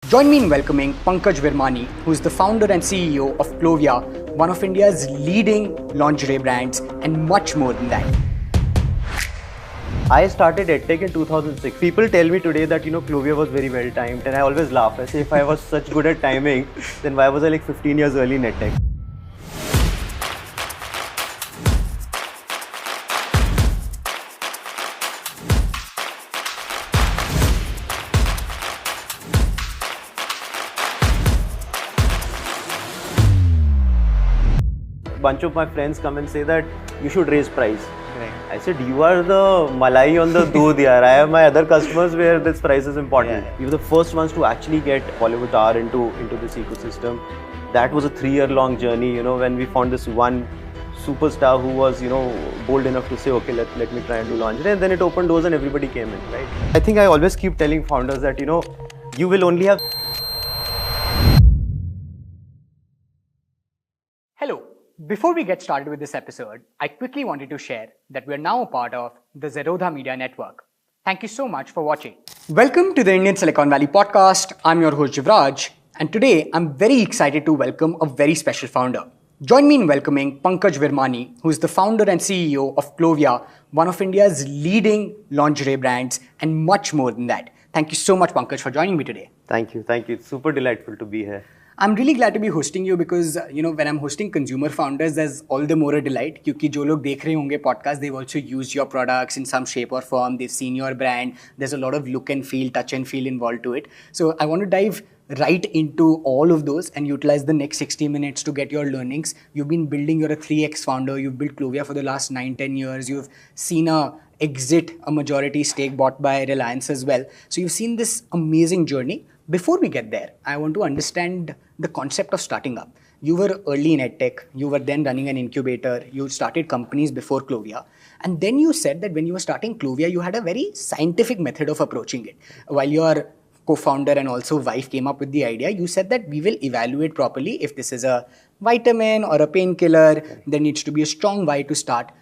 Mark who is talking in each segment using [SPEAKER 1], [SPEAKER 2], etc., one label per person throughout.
[SPEAKER 1] Join me in welcoming Pankaj Vermani, who is the founder and CEO of Clovia, one of India's leading lingerie brands, and much more than that.
[SPEAKER 2] I started EdTech in 2006. People tell me today that, Clovia was very well timed, and I always laugh. I say, if I was such good at timing, then why was I like 15 years early in EdTech? Bunch of my friends come and say that you should raise price.
[SPEAKER 1] Right.
[SPEAKER 2] I said, you are the malai on the doodh, yaar. I have my other customers where this price is important. We were the first ones to actually get Bollywood star into this ecosystem. That was a 3-year-long journey, when we found this one superstar who was, bold enough to say, okay, let me try and do lingerie. And then it opened doors and everybody came in, right? I think I always keep telling founders that, you will only have...
[SPEAKER 1] Hello. Before we get started with this episode, I quickly wanted to share that we are now a part of the Zerodha Media Network. Thank you so much for watching. Welcome to the Indian Silicon Valley podcast. I'm your host Jivraj, and today I'm very excited to welcome a very special founder. Join me in welcoming Pankaj Vermani, who is the founder and CEO of Clovia, one of India's leading lingerie brands, and much more than that. Thank you so much, Pankaj, for joining me today.
[SPEAKER 2] Thank you. It's super delightful to be here.
[SPEAKER 1] I'm really glad to be hosting you because, when I'm hosting consumer founders, there's all the more a delight क्योंकि जो लोग देख रहे होंगे podcast, they've also used your products in some shape or form. They've seen your brand. There's a lot of look and feel, touch and feel involved to it. So I want to dive right into all of those and utilize the next 60 minutes to get your learnings. You've been building, you're a 3x founder. You've built Clovia for the last 9-10 years. You've seen a majority stake bought by Reliance as well. So you've seen this amazing journey. Before we get there, I want to understand the concept of starting up. You were early in EdTech, you were then running an incubator, you started companies before Clovia. And then you said that when you were starting Clovia, you had a very scientific method of approaching it. While your co-founder and also wife came up with the idea, you said that we will evaluate properly if this is a vitamin or a painkiller, there needs to be a strong why to start.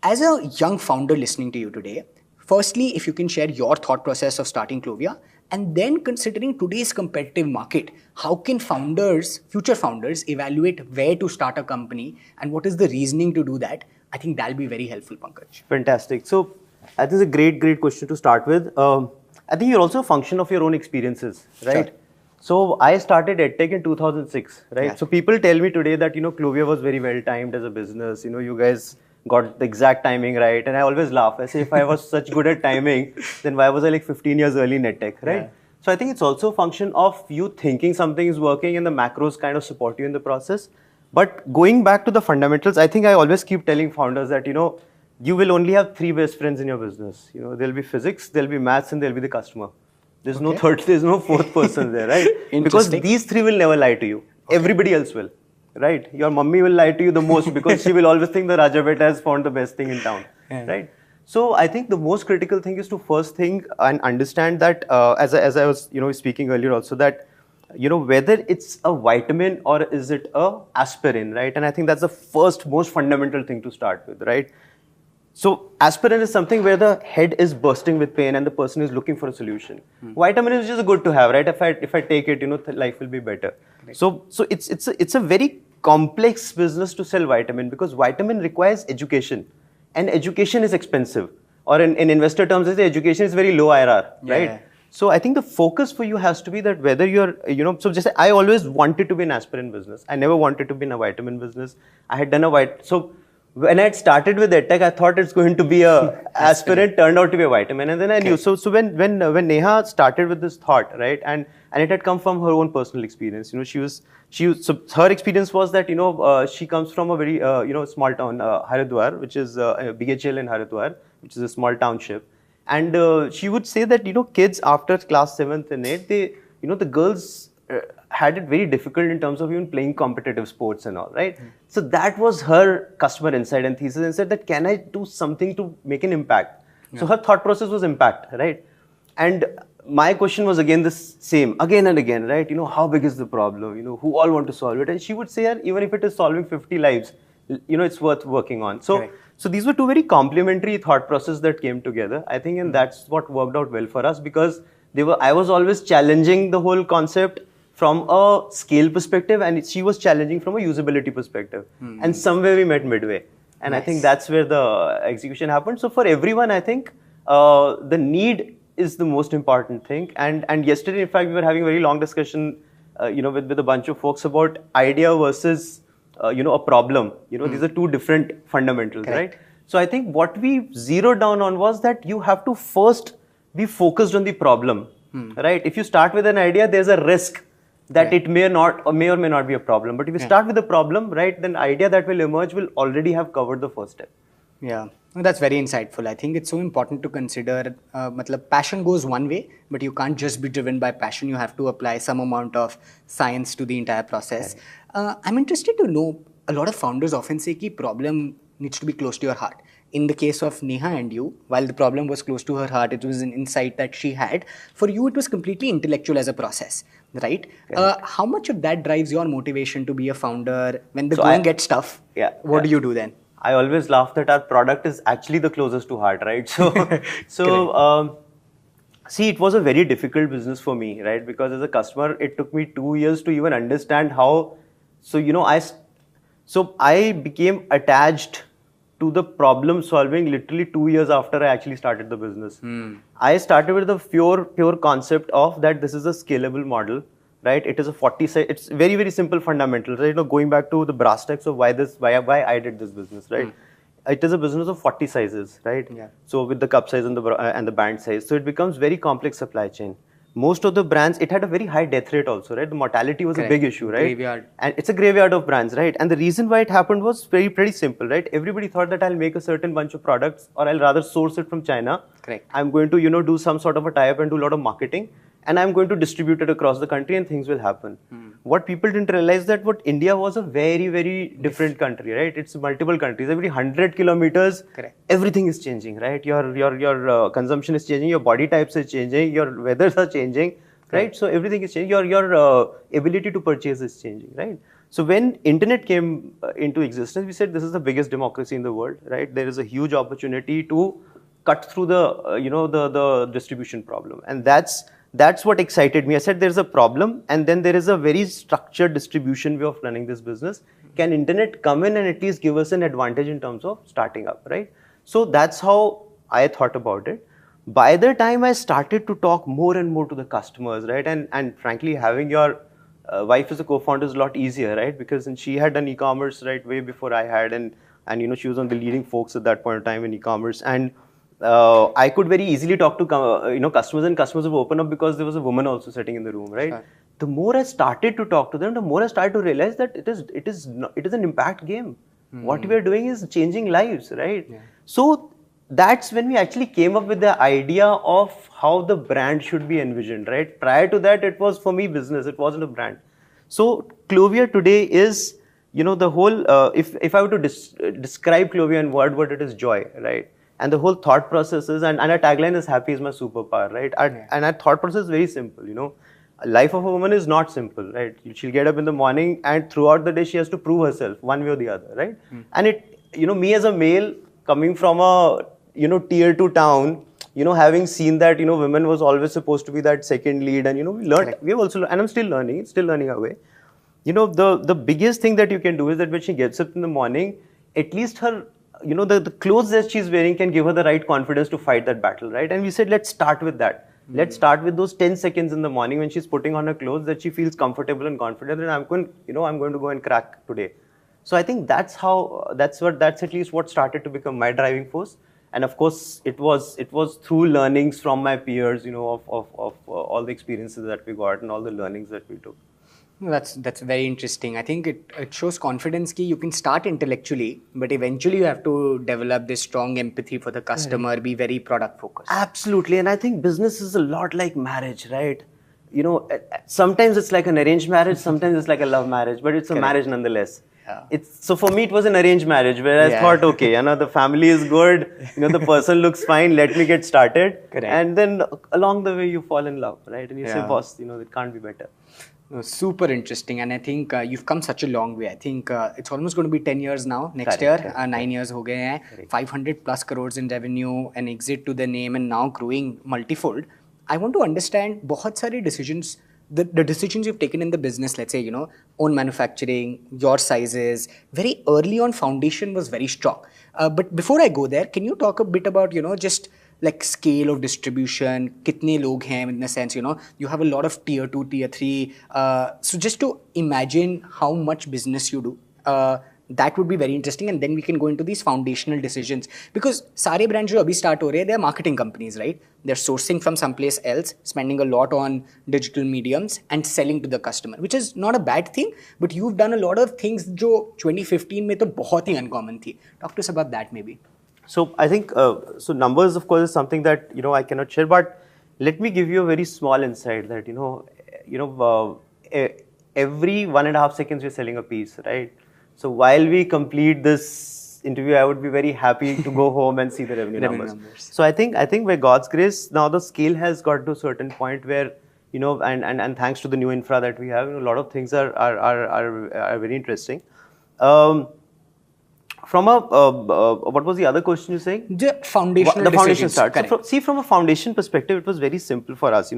[SPEAKER 1] As a young founder listening to you today, firstly, if you can share your thought process of starting Clovia, and then considering today's competitive market, how can future founders evaluate where to start a company and what is the reasoning to do that? I think that'll be very helpful, Pankaj.
[SPEAKER 2] Fantastic. So I think it's a great question to start with. I think you're also a function of your own experiences, right? Sure. So I started EdTech in 2006, right? Yeah. So people tell me today that, Clovia was very well timed as a business. You guys got the exact timing right. And I always laugh. I say, if I was such good at timing, then why was I like 15 years early in EdTech, right? Yeah. So I think it's also a function of you thinking something is working and the macros kind of support you in the process. But going back to the fundamentals, I think I always keep telling founders that, you will only have 3 best friends in your business. There'll be physics, there'll be maths, and there'll be the customer. There's no third, there's no fourth person there, right? Because these 3 will never lie to you. Everybody else will. Right? Your mummy will lie to you the most because she will always think the Raja Beta has found the best thing in town. Yeah. Right? So I think the most critical thing is to first think and understand that, as I was speaking earlier also, that whether it's a vitamin or is it a aspirin, right? And I think that's the first most fundamental thing to start with, right? So aspirin is something where the head is bursting with pain and the person is looking for a solution. Vitamin is just good to have, right? If I take it, life will be better. Right. So it's a very complex business to sell vitamin because vitamin requires education and education is expensive. Or in investor terms, the education is very low IRR, right? Yeah. So I think the focus for you has to be that whether you're, so just I always wanted to be an aspirin business. I never wanted to be in a vitamin business. I had done so when I had started with EdTech, I thought it's going to be a aspirin, turned out to be a vitamin. And then I knew. So when Neha started with this thought, right? And it had come from her own personal experience. So her experience was that, she comes from a very, small town, Haridwar, which is BHL in Haridwar, which is a small township. And she would say that, kids after class 7th and 8th, they, the girls had it very difficult in terms of even playing competitive sports and all, right? So that was her customer insight and thesis and said that, can I do something to make an impact? Yeah. So her thought process was impact, right? And my question was again the same, again and again, right? How big is the problem? Who all want to solve it? And she would say, even if it is solving 50 lives, it's worth working on. So, so these were 2 very complementary thought processes that came together, I think, and that's what worked out well for us because I was always challenging the whole concept from a scale perspective, and she was challenging from a usability perspective. And somewhere we met midway. And I think that's where the execution happened. So for everyone, I think the need is the most important thing. And yesterday, in fact, we were having a very long discussion, with a bunch of folks about idea versus, a problem. These are two different fundamentals, right? So I think what we zeroed down on was that you have to first be focused on the problem, right? If you start with an idea, there's a risk that it may or may not be a problem. But if you start with the problem, right, then the idea that will emerge will already have covered the first step.
[SPEAKER 1] Yeah, no, that's very insightful. I think it's so important to consider, passion goes one way, but you can't just be driven by passion. You have to apply some amount of science to the entire process. I'm interested to know, a lot of founders often say that problem needs to be close to your heart. In the case of Neha and you, while the problem was close to her heart, it was an insight that she had. For you, it was completely intellectual as a process, right? How much of that drives your motivation to be a founder when the going gets tough? What do you do then?
[SPEAKER 2] I always laugh that our product is actually the closest to heart, right? See, it was a very difficult business for me, right? Because as a customer, it took me 2 years to even understand how. So I became attached to the problem solving literally 2 years after I actually started the business. I started with the pure concept of that this is a scalable model, right? It is a 40 size. It's very, very simple fundamentals, right? Going back to the brass tacks of why I did this business, right? It is a business of 40 sizes, right? So with the cup size and the band size, so it becomes very complex supply chain. Most of the brands, it had a very high death rate also, right? The mortality was a big issue, right?
[SPEAKER 1] Graveyard.
[SPEAKER 2] And it's a graveyard of brands, right? And the reason why it happened was pretty simple, right? Everybody thought that I'll make a certain bunch of products, or I'll rather source it from China. I'm going to, do some sort of a tie-up and do a lot of marketing, and I'm going to distribute it across the country and things will happen. What people didn't realize that India was a very, very different country, right? It's multiple countries. Every 100 kilometers, everything is changing, right? Your consumption is changing, your body types is changing, your weathers are changing, right? So everything is changing. Your ability to purchase is changing, right? So when internet came into existence, we said this is the biggest democracy in the world, right? There is a huge opportunity to cut through the, the distribution problem, and that's what excited me. I said there's a problem, and then there is a very structured distribution way of running this business. Can internet come in and at least give us an advantage in terms of starting up, right? So that's how I thought about it. By the time I started to talk more and more to the customers, right? And frankly, having your wife as a co-founder is a lot easier, right? Because she had done e-commerce, right, way before I had, and she was one of the leading folks at that point in time in e-commerce. And I could very easily talk to customers, and customers have opened up because there was a woman also sitting in the room, right? The more I started to talk to them, the more I started to realize that it is an impact game. What we are doing is changing lives, right? So that's when we actually came up with the idea of how the brand should be envisioned, right? Prior to that, it was for me business; it wasn't a brand. So Clovia today is, the whole. If I were to describe Clovia in one word, it is joy, right? And the whole thought process is, and our tagline is happy is my superpower, right? And our thought process is very simple, Life of a woman is not simple, right? She'll get up in the morning and throughout the day she has to prove herself one way or the other, right? And me as a male coming from a, tier 2 town, having seen that, women was always supposed to be that second lead, and, we learned, we have also, and I'm still learning our way. The biggest thing that you can do is that when she gets up in the morning, at least her, the clothes that she's wearing can give her the right confidence to fight that battle, right? And we said, let's start with that. Let's start with those 10 seconds in the morning when she's putting on her clothes that she feels comfortable and confident, and I'm going to go and crack today. So I think that's at least what started to become my driving force. And of course, it was through learnings from my peers, of all the experiences that we got and all the learnings that we took.
[SPEAKER 1] That's very interesting. I think it shows confidence that you can start intellectually, but eventually you have to develop this strong empathy for the customer, be very product focused.
[SPEAKER 2] Absolutely. And I think business is a lot like marriage, right? Sometimes it's like an arranged marriage, sometimes it's like a love marriage, but it's a marriage nonetheless. So for me, it was an arranged marriage where I thought, okay, the family is good, the person looks fine, let me get started. And then along the way you fall in love, right? And you say, boss, it can't be better.
[SPEAKER 1] Super interesting, and I think you've come such a long way. I think it's almost going to be 10 years now. Next year, 9 years ho gaye hain. 500 plus crores in revenue, an exit to the name, and now growing multifold. I want to understand बहुत सारे decisions, the decisions you've taken in the business, let's say, own manufacturing, your sizes, very early on foundation was very strong. But before I go there, can you talk a bit about, just like scale of distribution, kitne log hain in the sense, you have a lot of tier 2, tier 3. So just to imagine how much business you do, that would be very interesting, and then we can go into these foundational decisions, because सारे brands जो अभी start हो रहे हैं, they are marketing companies, right? They're sourcing from someplace else, spending a lot on digital mediums and selling to the customer, which is not a bad thing, but you've done a lot of things जो 2015 में तो बहुत ही uncommon थी. Talk to us about that maybe.
[SPEAKER 2] So I think, so numbers of course is something that, I cannot share, but let me give you a very small insight that, every 1.5 seconds you're selling a piece, right? So while we complete this interview, I would be very happy to go home and see the revenue numbers. So I think by God's grace, now the scale has got to a certain point where, and thanks to the new infra that we have, a lot of things are very interesting. From a, what was the other question you're saying?
[SPEAKER 1] The foundational
[SPEAKER 2] The foundation
[SPEAKER 1] decisions.
[SPEAKER 2] start. So from a foundation perspective, it was very simple for us,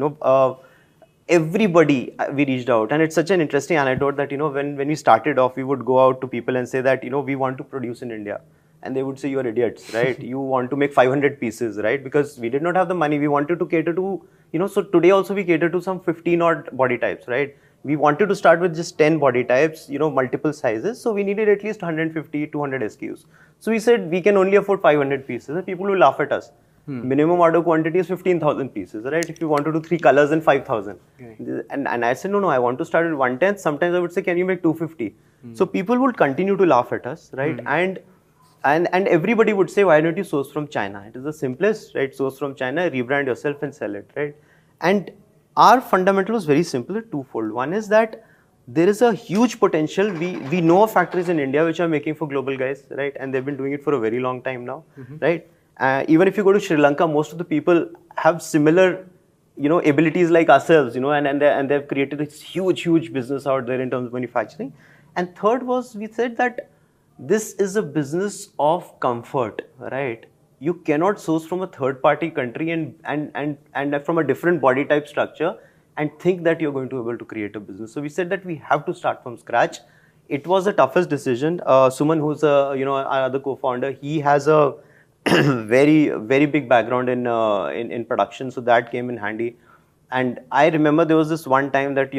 [SPEAKER 2] everybody we reached out, and it's such an interesting anecdote that when we started off, we would go out to people and say that we want to produce in India, and they would say you are idiots, right? You want to make 500 pieces, right? Because we did not have the money. We wanted to cater to so today also we cater to some 15 odd body types, right? We wanted to start with just 10 body types, multiple sizes, so we needed at least 150 200 SKUs. So we said we can only afford 500 pieces, and people will laugh at us. Minimum order quantity is 15,000 pieces, right? If you want to do 3 colors, then 5,000. Okay. And I said, no, I want to start with 1/10. Sometimes I would say, can you make 250? So people would continue to laugh at us, right? And everybody would say, why don't you source from China? It is the simplest, right? Source from China, rebrand yourself and sell it, right? And our fundamental was very simple, twofold. One is that there is a huge potential. We know of factories in India which are making for global guys, right? And they've been doing it for a very long time now, right? Even if you go to Sri Lanka, most of the people have similar, abilities like ourselves, and they've created this huge business out there in terms of manufacturing. And third was, we said that this is a business of comfort, right? You cannot source from a third-party country and from a different body type structure and think that you're going to be able to create a business. So we said that we have to start from scratch. It was the toughest decision. Suman, who's our other co-founder, he has a very big background in production, so that came in handy. And I remember there was this one time that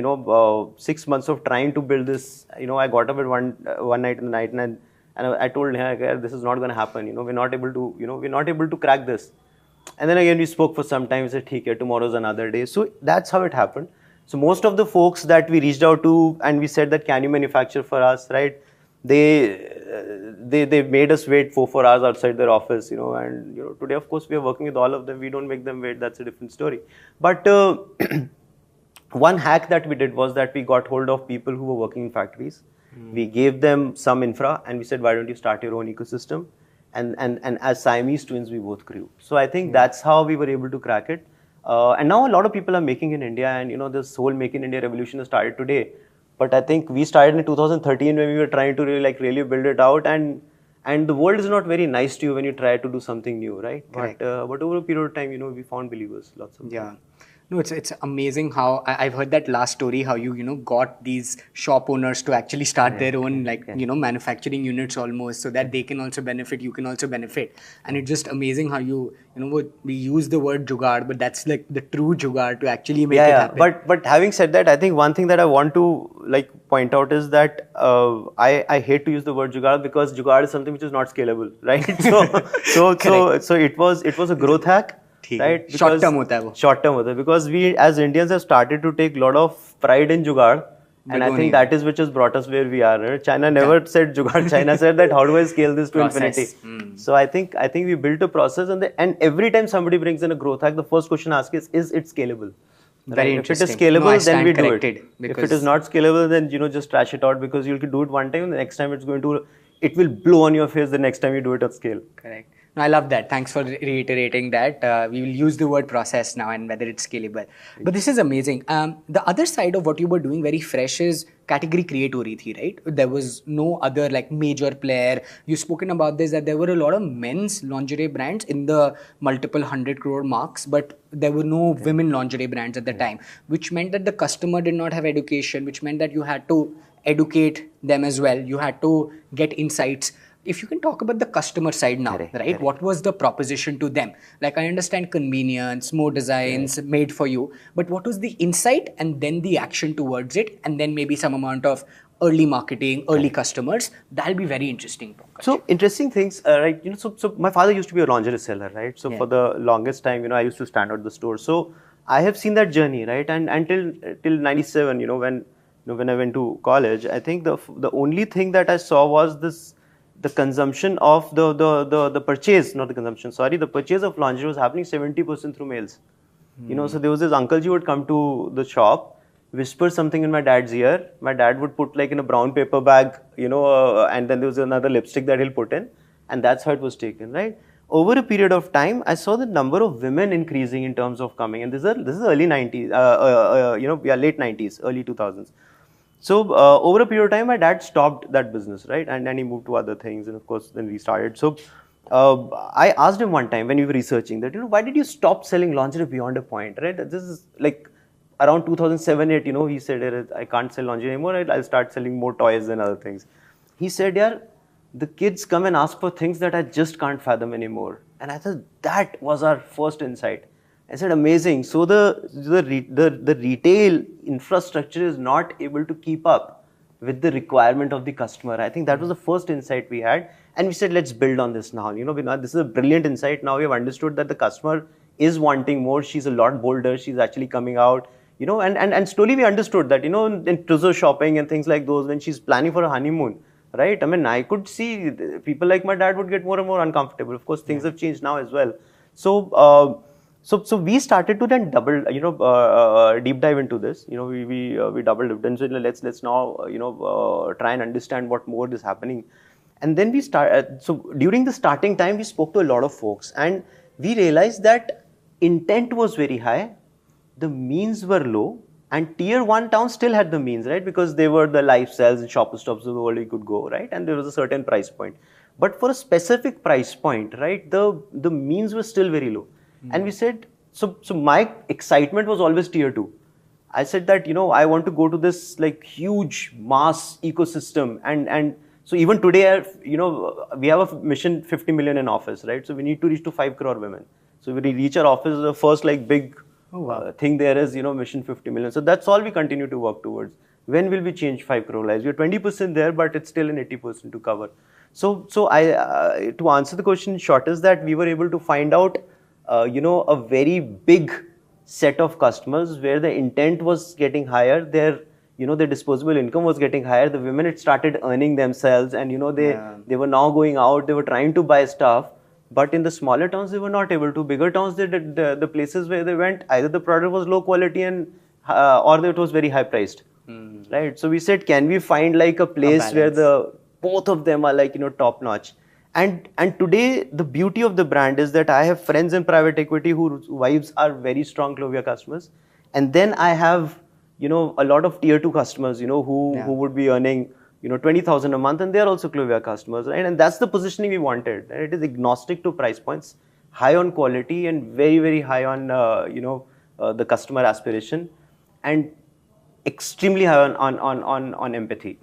[SPEAKER 2] 6 months of trying to build this. I got up at one night in the night and I told him, this is not going to happen. We're not able to crack this. And then again we spoke for some time. We said, "Okay, tomorrow's another day." So that's how it happened. So most of the folks that we reached out to and we said that, can you manufacture for us, right? They made us wait 4 hours outside their office, and today of course we are working with all of them. We don't make them wait. That's a different story. But one hack that we did was that we got hold of people who were working in factories. We gave them some infra and we said, why don't you start your own ecosystem? And as Siamese twins, we both grew. So I think that's how we were able to crack it. And now a lot of people are making in India, and this whole Make in India revolution has started today. But I think we started in 2013 when we were trying to really build it out, and the world is not very nice to you when you try to do something new, right? But over a period of time, we found believers, lots of them.
[SPEAKER 1] Yeah. No, it's amazing how I've heard that last story, how you got these shop owners to actually start their own manufacturing units almost, so that they can also benefit, you can also benefit. And it's just amazing how we use the word jugaad, but that's like the true jugaad to actually make it happen.
[SPEAKER 2] But having said that, I think one thing that I want to point out is that I hate to use the word jugaad because jugaad is something which is not scalable, right? So it was a growth hack. Right?
[SPEAKER 1] Short term hota hai wo.
[SPEAKER 2] Short term hota hai, because we as Indians have started to take a lot of pride in jugaad, and I think that is which has brought us where we are. Right? China never said jugaad. China said that how do I scale this to infinity? So I think we built a process, and every time somebody brings in a growth hack, the first question asked is it scalable?
[SPEAKER 1] Very interesting.
[SPEAKER 2] If it is scalable, then we do it.
[SPEAKER 1] If
[SPEAKER 2] it is not scalable, then just trash it out, because you'll do it one time, and the next time it will blow on your face the next time you do it at scale.
[SPEAKER 1] Correct. No, I love that. Thanks for reiterating that. We will use the word process now and whether it's scalable. But this is amazing. The other side of what you were doing very fresh is category create ho rahi thi, right? There was no other like major player. You've spoken about this, that there were a lot of men's lingerie brands in the multiple 100 crore marks, but there were no women lingerie brands at the time, which meant that the customer did not have education, which meant that you had to educate them as well. You had to get insights. If you can talk about the customer side now, right?
[SPEAKER 2] Correct.
[SPEAKER 1] What was the proposition to them? Like, I understand convenience, more designs made for you, but what was the insight and then the action towards it, and then maybe some amount of early marketing, early customers? That'll be very interesting, Pankaj.
[SPEAKER 2] So interesting things, right? So my father used to be a lingerie seller, right? So for the longest time, I used to stand out the store. So I have seen that journey, right? And until till '97, when I went to college, I think the only thing that I saw was the consumption of the purchase, not the consumption, sorry, the purchase of lingerie was happening 70% through males. So there was this uncle who would come to the shop, whisper something in my dad's ear. My dad would put like in a brown paper bag, and then there was another lipstick that he'll put in, and that's how it was taken, right? Over a period of time, I saw the number of women increasing in terms of coming, and this is early 90s, late 90s, early 2000s. So over a period of time, my dad stopped that business, right? And then he moved to other things, and of course, then we started. So I asked him one time when we were researching that, why did you stop selling lingerie beyond a point, right? This is like around 2007-8, he said, I can't sell lingerie anymore, right? I'll start selling more toys and other things. He said, yeah, the kids come and ask for things that I just can't fathom anymore. And I thought that was our first insight. I said, amazing. So the retail infrastructure is not able to keep up with the requirement of the customer. I think that was the first insight we had. And we said, let's build on this now. This is a brilliant insight. Now we have understood that the customer is wanting more. She's a lot bolder. She's actually coming out. And slowly we understood that, in Tuzo shopping and things like those, when she's planning for a honeymoon, right? I mean, I could see people like my dad would get more and more uncomfortable. Of course, things have changed now as well. So we started to then deep dive into this. We double dipped and said, let's now try and understand what more is happening. And then we start. So during the starting time, we spoke to a lot of folks, and we realized that intent was very high, the means were low, and tier 1 towns still had the means, right? Because they were the lifestyles and shopper stops of the world you could go, right? And there was a certain price point. But for a specific price point, right, the means were still very low. And we said, so my excitement was always tier 2. I said that, I want to go to this like huge mass ecosystem. And so even today, we have a mission 50 million in office, right? So we need to reach to 5 crore women. So when we reach our office, the first like big thing there is, mission 50 million. So that's all we continue to work towards. When will we change 5 crore lives? We're 20% there, but it's still an 80% to cover. So I to answer the question in short is that we were able to find out a very big set of customers where the intent was getting higher, their disposable income was getting higher, the women had started earning themselves, and they were now going out, they were trying to buy stuff, but in the smaller towns they were not able to. Bigger towns, the places where they went, either the product was low quality and or it was very high priced, right? So we said, can we find like a place where both of them are like top notch? And today, the beauty of the brand is that I have friends in private equity whose wives are very strong Clovia customers. And then I have, a lot of tier 2 customers, who would be earning, 20,000 a month, and they're also Clovia customers, right? And that's the positioning we wanted. Right? It is agnostic to price points, high on quality and very, very high on, the customer aspiration, and extremely high on empathy.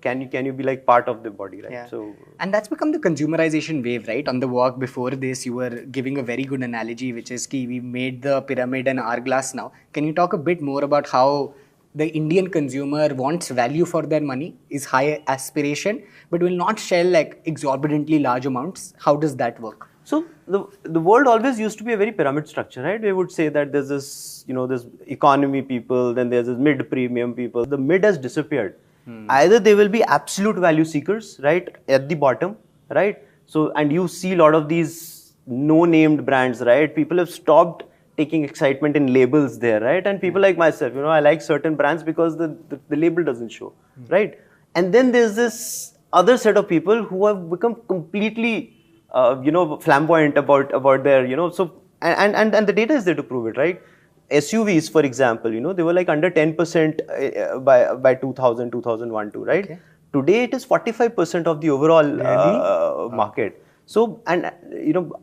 [SPEAKER 2] Can you be like part of the body, right? So
[SPEAKER 1] and that's become the consumerization wave, right? On the walk before this, you were giving a very good analogy, which is we made the pyramid an hourglass now. Can you talk a bit more about how the Indian consumer wants value for their money, is high aspiration, but will not shell like exorbitantly large amounts? How does that work?
[SPEAKER 2] So the world always used to be a very pyramid structure, right? We would say that there's this, this economy people, then there's this mid-premium people. The mid has disappeared. Either they will be absolute value seekers, right, at the bottom, right? So, and you see a lot of these no-named brands, right? People have stopped taking excitement in labels there, right? And people like myself, I like certain brands because the label doesn't show, right? And then there's this other set of people who have become completely flamboyant about their, so, and the data is there to prove it, right? SUVs, for example, they were like under 10% by 2000, 2001, 2, right?
[SPEAKER 1] Okay.
[SPEAKER 2] Today, it is 45% of the overall
[SPEAKER 1] Really?
[SPEAKER 2] market. So, and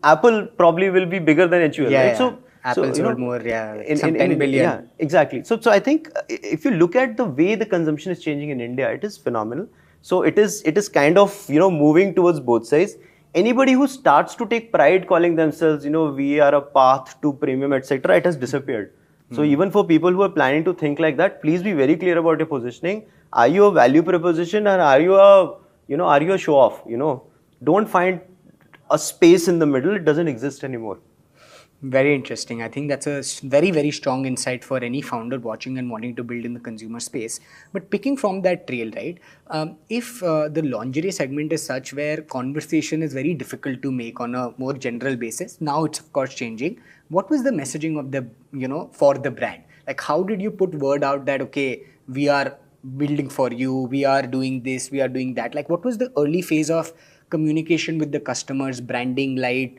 [SPEAKER 2] Apple probably will be bigger than HUL,
[SPEAKER 1] Yeah,
[SPEAKER 2] right?
[SPEAKER 1] yeah.
[SPEAKER 2] So,
[SPEAKER 1] Apple
[SPEAKER 2] so,
[SPEAKER 1] sold more, yeah, some 10 billion.
[SPEAKER 2] Yeah, exactly. So I think if you look at the way the consumption is changing in India, it is phenomenal. So it is kind of, moving towards both sides. Anybody who starts to take pride calling themselves, we are a path to premium, etc., it has disappeared. So even for people who are planning to think like that, please be very clear about your positioning. Are you a value proposition, or are you a show off? Don't find a space in the middle. It doesn't exist anymore.
[SPEAKER 1] Very interesting. I think that's a very, very strong insight for any founder watching and wanting to build in the consumer space. But picking from that trail, right? If the lingerie segment is such where conversation is very difficult to make on a more general basis, now it's of course changing. What was the messaging of the, for the brand? Like, how did you put word out that, okay, we are building for you, we are doing this, we are doing that? Like, what was the early phase of communication with the customers, branding, light,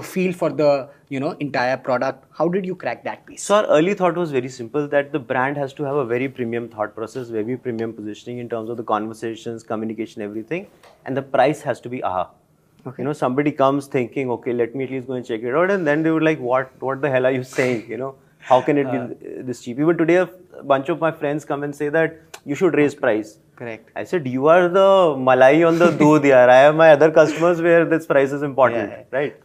[SPEAKER 1] feel for the entire product? How did you crack that piece?
[SPEAKER 2] So our early thought was very simple, that the brand has to have a very premium thought process, very premium positioning in terms of the conversations, communication, everything, and the price has to be aha.
[SPEAKER 1] Okay.
[SPEAKER 2] Somebody comes thinking, okay, let me at least go and check it out, and then they would like, what the hell are you saying? How can it be this cheap? Even today, a bunch of my friends come and say that you should raise price.
[SPEAKER 1] Correct.
[SPEAKER 2] I said, you are the malai on the doodh, yaar. I have my other customers where this price is important, right?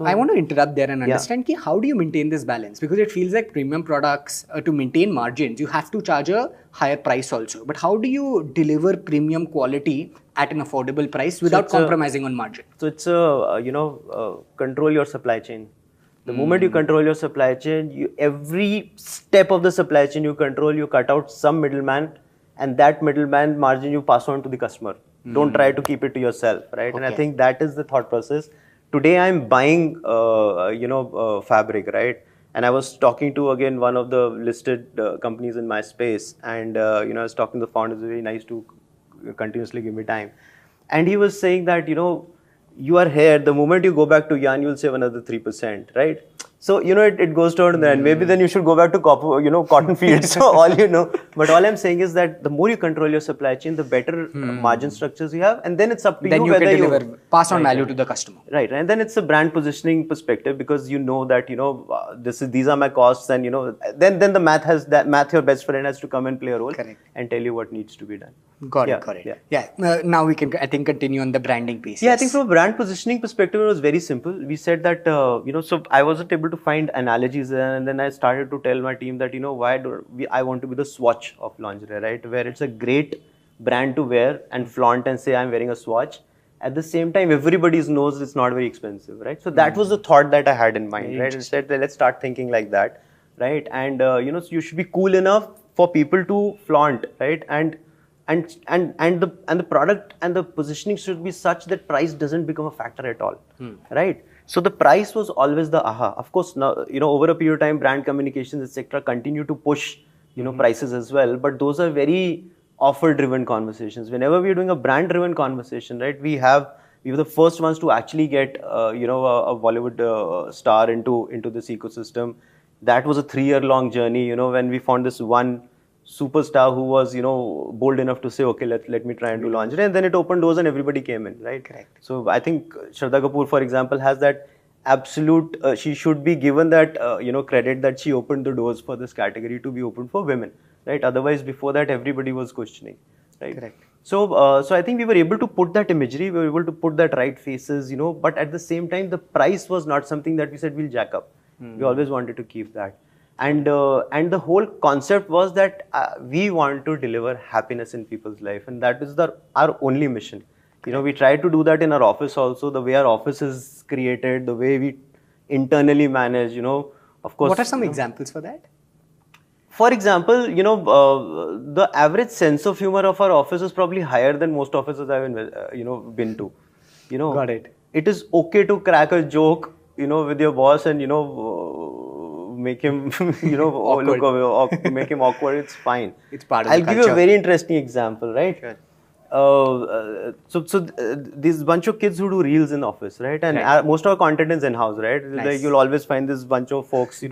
[SPEAKER 1] I want to interrupt there and understand how do you maintain this balance? Because it feels like premium products, to maintain margins, you have to charge a higher price also. But how do you deliver premium quality at an affordable price without compromising on margin?
[SPEAKER 2] So it's control your supply chain. The moment you control your supply chain, every step of the supply chain you control, you cut out some middleman, and that middleman margin you pass on to the customer. Don't try to keep it to yourself, right? Okay. And I think that is the thought process. Today I'm buying, fabric, right? And I was talking to, again, one of the listed companies in my space, and I was talking to the founder. It's very nice to continuously give me time. And he was saying that, you are here, the moment you go back to yarn, you'll save another 3%, right? So, it goes down there, and maybe then you should go back to cotton fields, so all But all I'm saying is that the more you control your supply chain, the better margin structures you have, and then it's up to
[SPEAKER 1] then
[SPEAKER 2] you whether
[SPEAKER 1] can deliver, pass on value to the customer.
[SPEAKER 2] Right, and then it's a brand positioning perspective, because that, these are my costs, and then the math your best friend has to come and play a role.
[SPEAKER 1] Correct.
[SPEAKER 2] And tell you what needs to be done.
[SPEAKER 1] Got it. Yeah. Now we can, I think, continue on the branding piece.
[SPEAKER 2] Yeah, I think from a brand positioning perspective, it was very simple. We said that, so I wasn't able to find analogies, and then I started to tell my team that, I want to be the Swatch of lingerie, right? Where it's a great brand to wear and flaunt and say, I'm wearing a Swatch. At the same time, everybody knows it's not very expensive, right? So that was the thought that I had in mind, right? Instead, let's start thinking like that, right? And, so you should be cool enough for people to flaunt, right? And the product and the positioning should be such that price doesn't become a factor at all, right? So the price was always the aha. Of course, now, over a period of time, brand communications, etc., continue to push, prices as well. But those are very offer-driven conversations. Whenever we're doing a brand-driven conversation, right, we were the first ones to actually get, a Bollywood star into this ecosystem. That was a 3-year-long journey. When we found this one superstar who was, bold enough to say, okay, let me try and do lingerie, and then it opened doors and everybody came in, right?
[SPEAKER 1] Correct.
[SPEAKER 2] So I think Shraddha Kapoor, for example, has that absolute, she should be given that, credit that she opened the doors for this category to be open for women, right? Otherwise, before that, everybody was questioning, right? Correct. So, so I think we were able to put that imagery, we were able to put that right faces, but at the same time, the price was not something that we said we'll jack up. We always wanted to keep that. And the whole concept was that we want to deliver happiness in people's life, and that is our only mission. We try to do that in our office also, the way our office is created, the way we internally manage, of course.
[SPEAKER 1] What are some examples for that?
[SPEAKER 2] For example, the average sense of humor of our office is probably higher than most offices I've been to.
[SPEAKER 1] Got it.
[SPEAKER 2] It is okay to crack a joke, with your boss and, make him,
[SPEAKER 1] awkward.
[SPEAKER 2] make him awkward. It's fine.
[SPEAKER 1] It's part of
[SPEAKER 2] I'll
[SPEAKER 1] the
[SPEAKER 2] give
[SPEAKER 1] culture.
[SPEAKER 2] you a very interesting example, right?
[SPEAKER 1] Sure.
[SPEAKER 2] These bunch of kids who do reels in office, right? And most of our content is in-house, right?
[SPEAKER 1] Nice.
[SPEAKER 2] Like you'll always find this bunch of folks,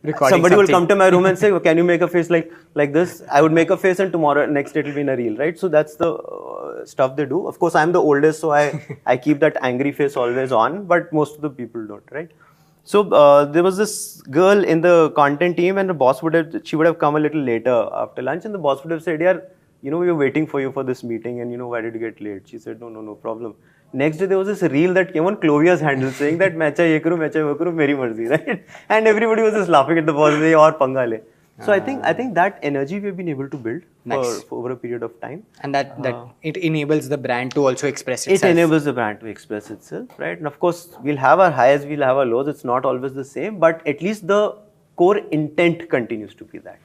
[SPEAKER 1] Recording
[SPEAKER 2] somebody will
[SPEAKER 1] something.
[SPEAKER 2] come to my room and say, can you make a face like this? I would make a face and tomorrow, next day it will be in a reel, right? So that's the stuff they do. Of course, I'm the oldest, so I keep that angry face always on, but most of the people don't, right? So there was this girl in the content team, and the boss would have come a little later after lunch, and the boss would have said, "Yeah, we were waiting for you for this meeting, and why did you get late?" She said, "No problem." Next day there was this reel that came on Clovia's handle saying that "मैं चाहे ये करूँ, मैं चाहे वो करूँ, मेरी मर्जी," right? And everybody was just laughing at the boss, "ये और पंगा ले." So I think that energy we've been able to build for over a period of time,
[SPEAKER 1] and that it enables the brand to also express itself.
[SPEAKER 2] It enables the brand to express itself, right? And of course, we'll have our highs, we'll have our lows. It's not always the same, but at least the core intent continues to be that.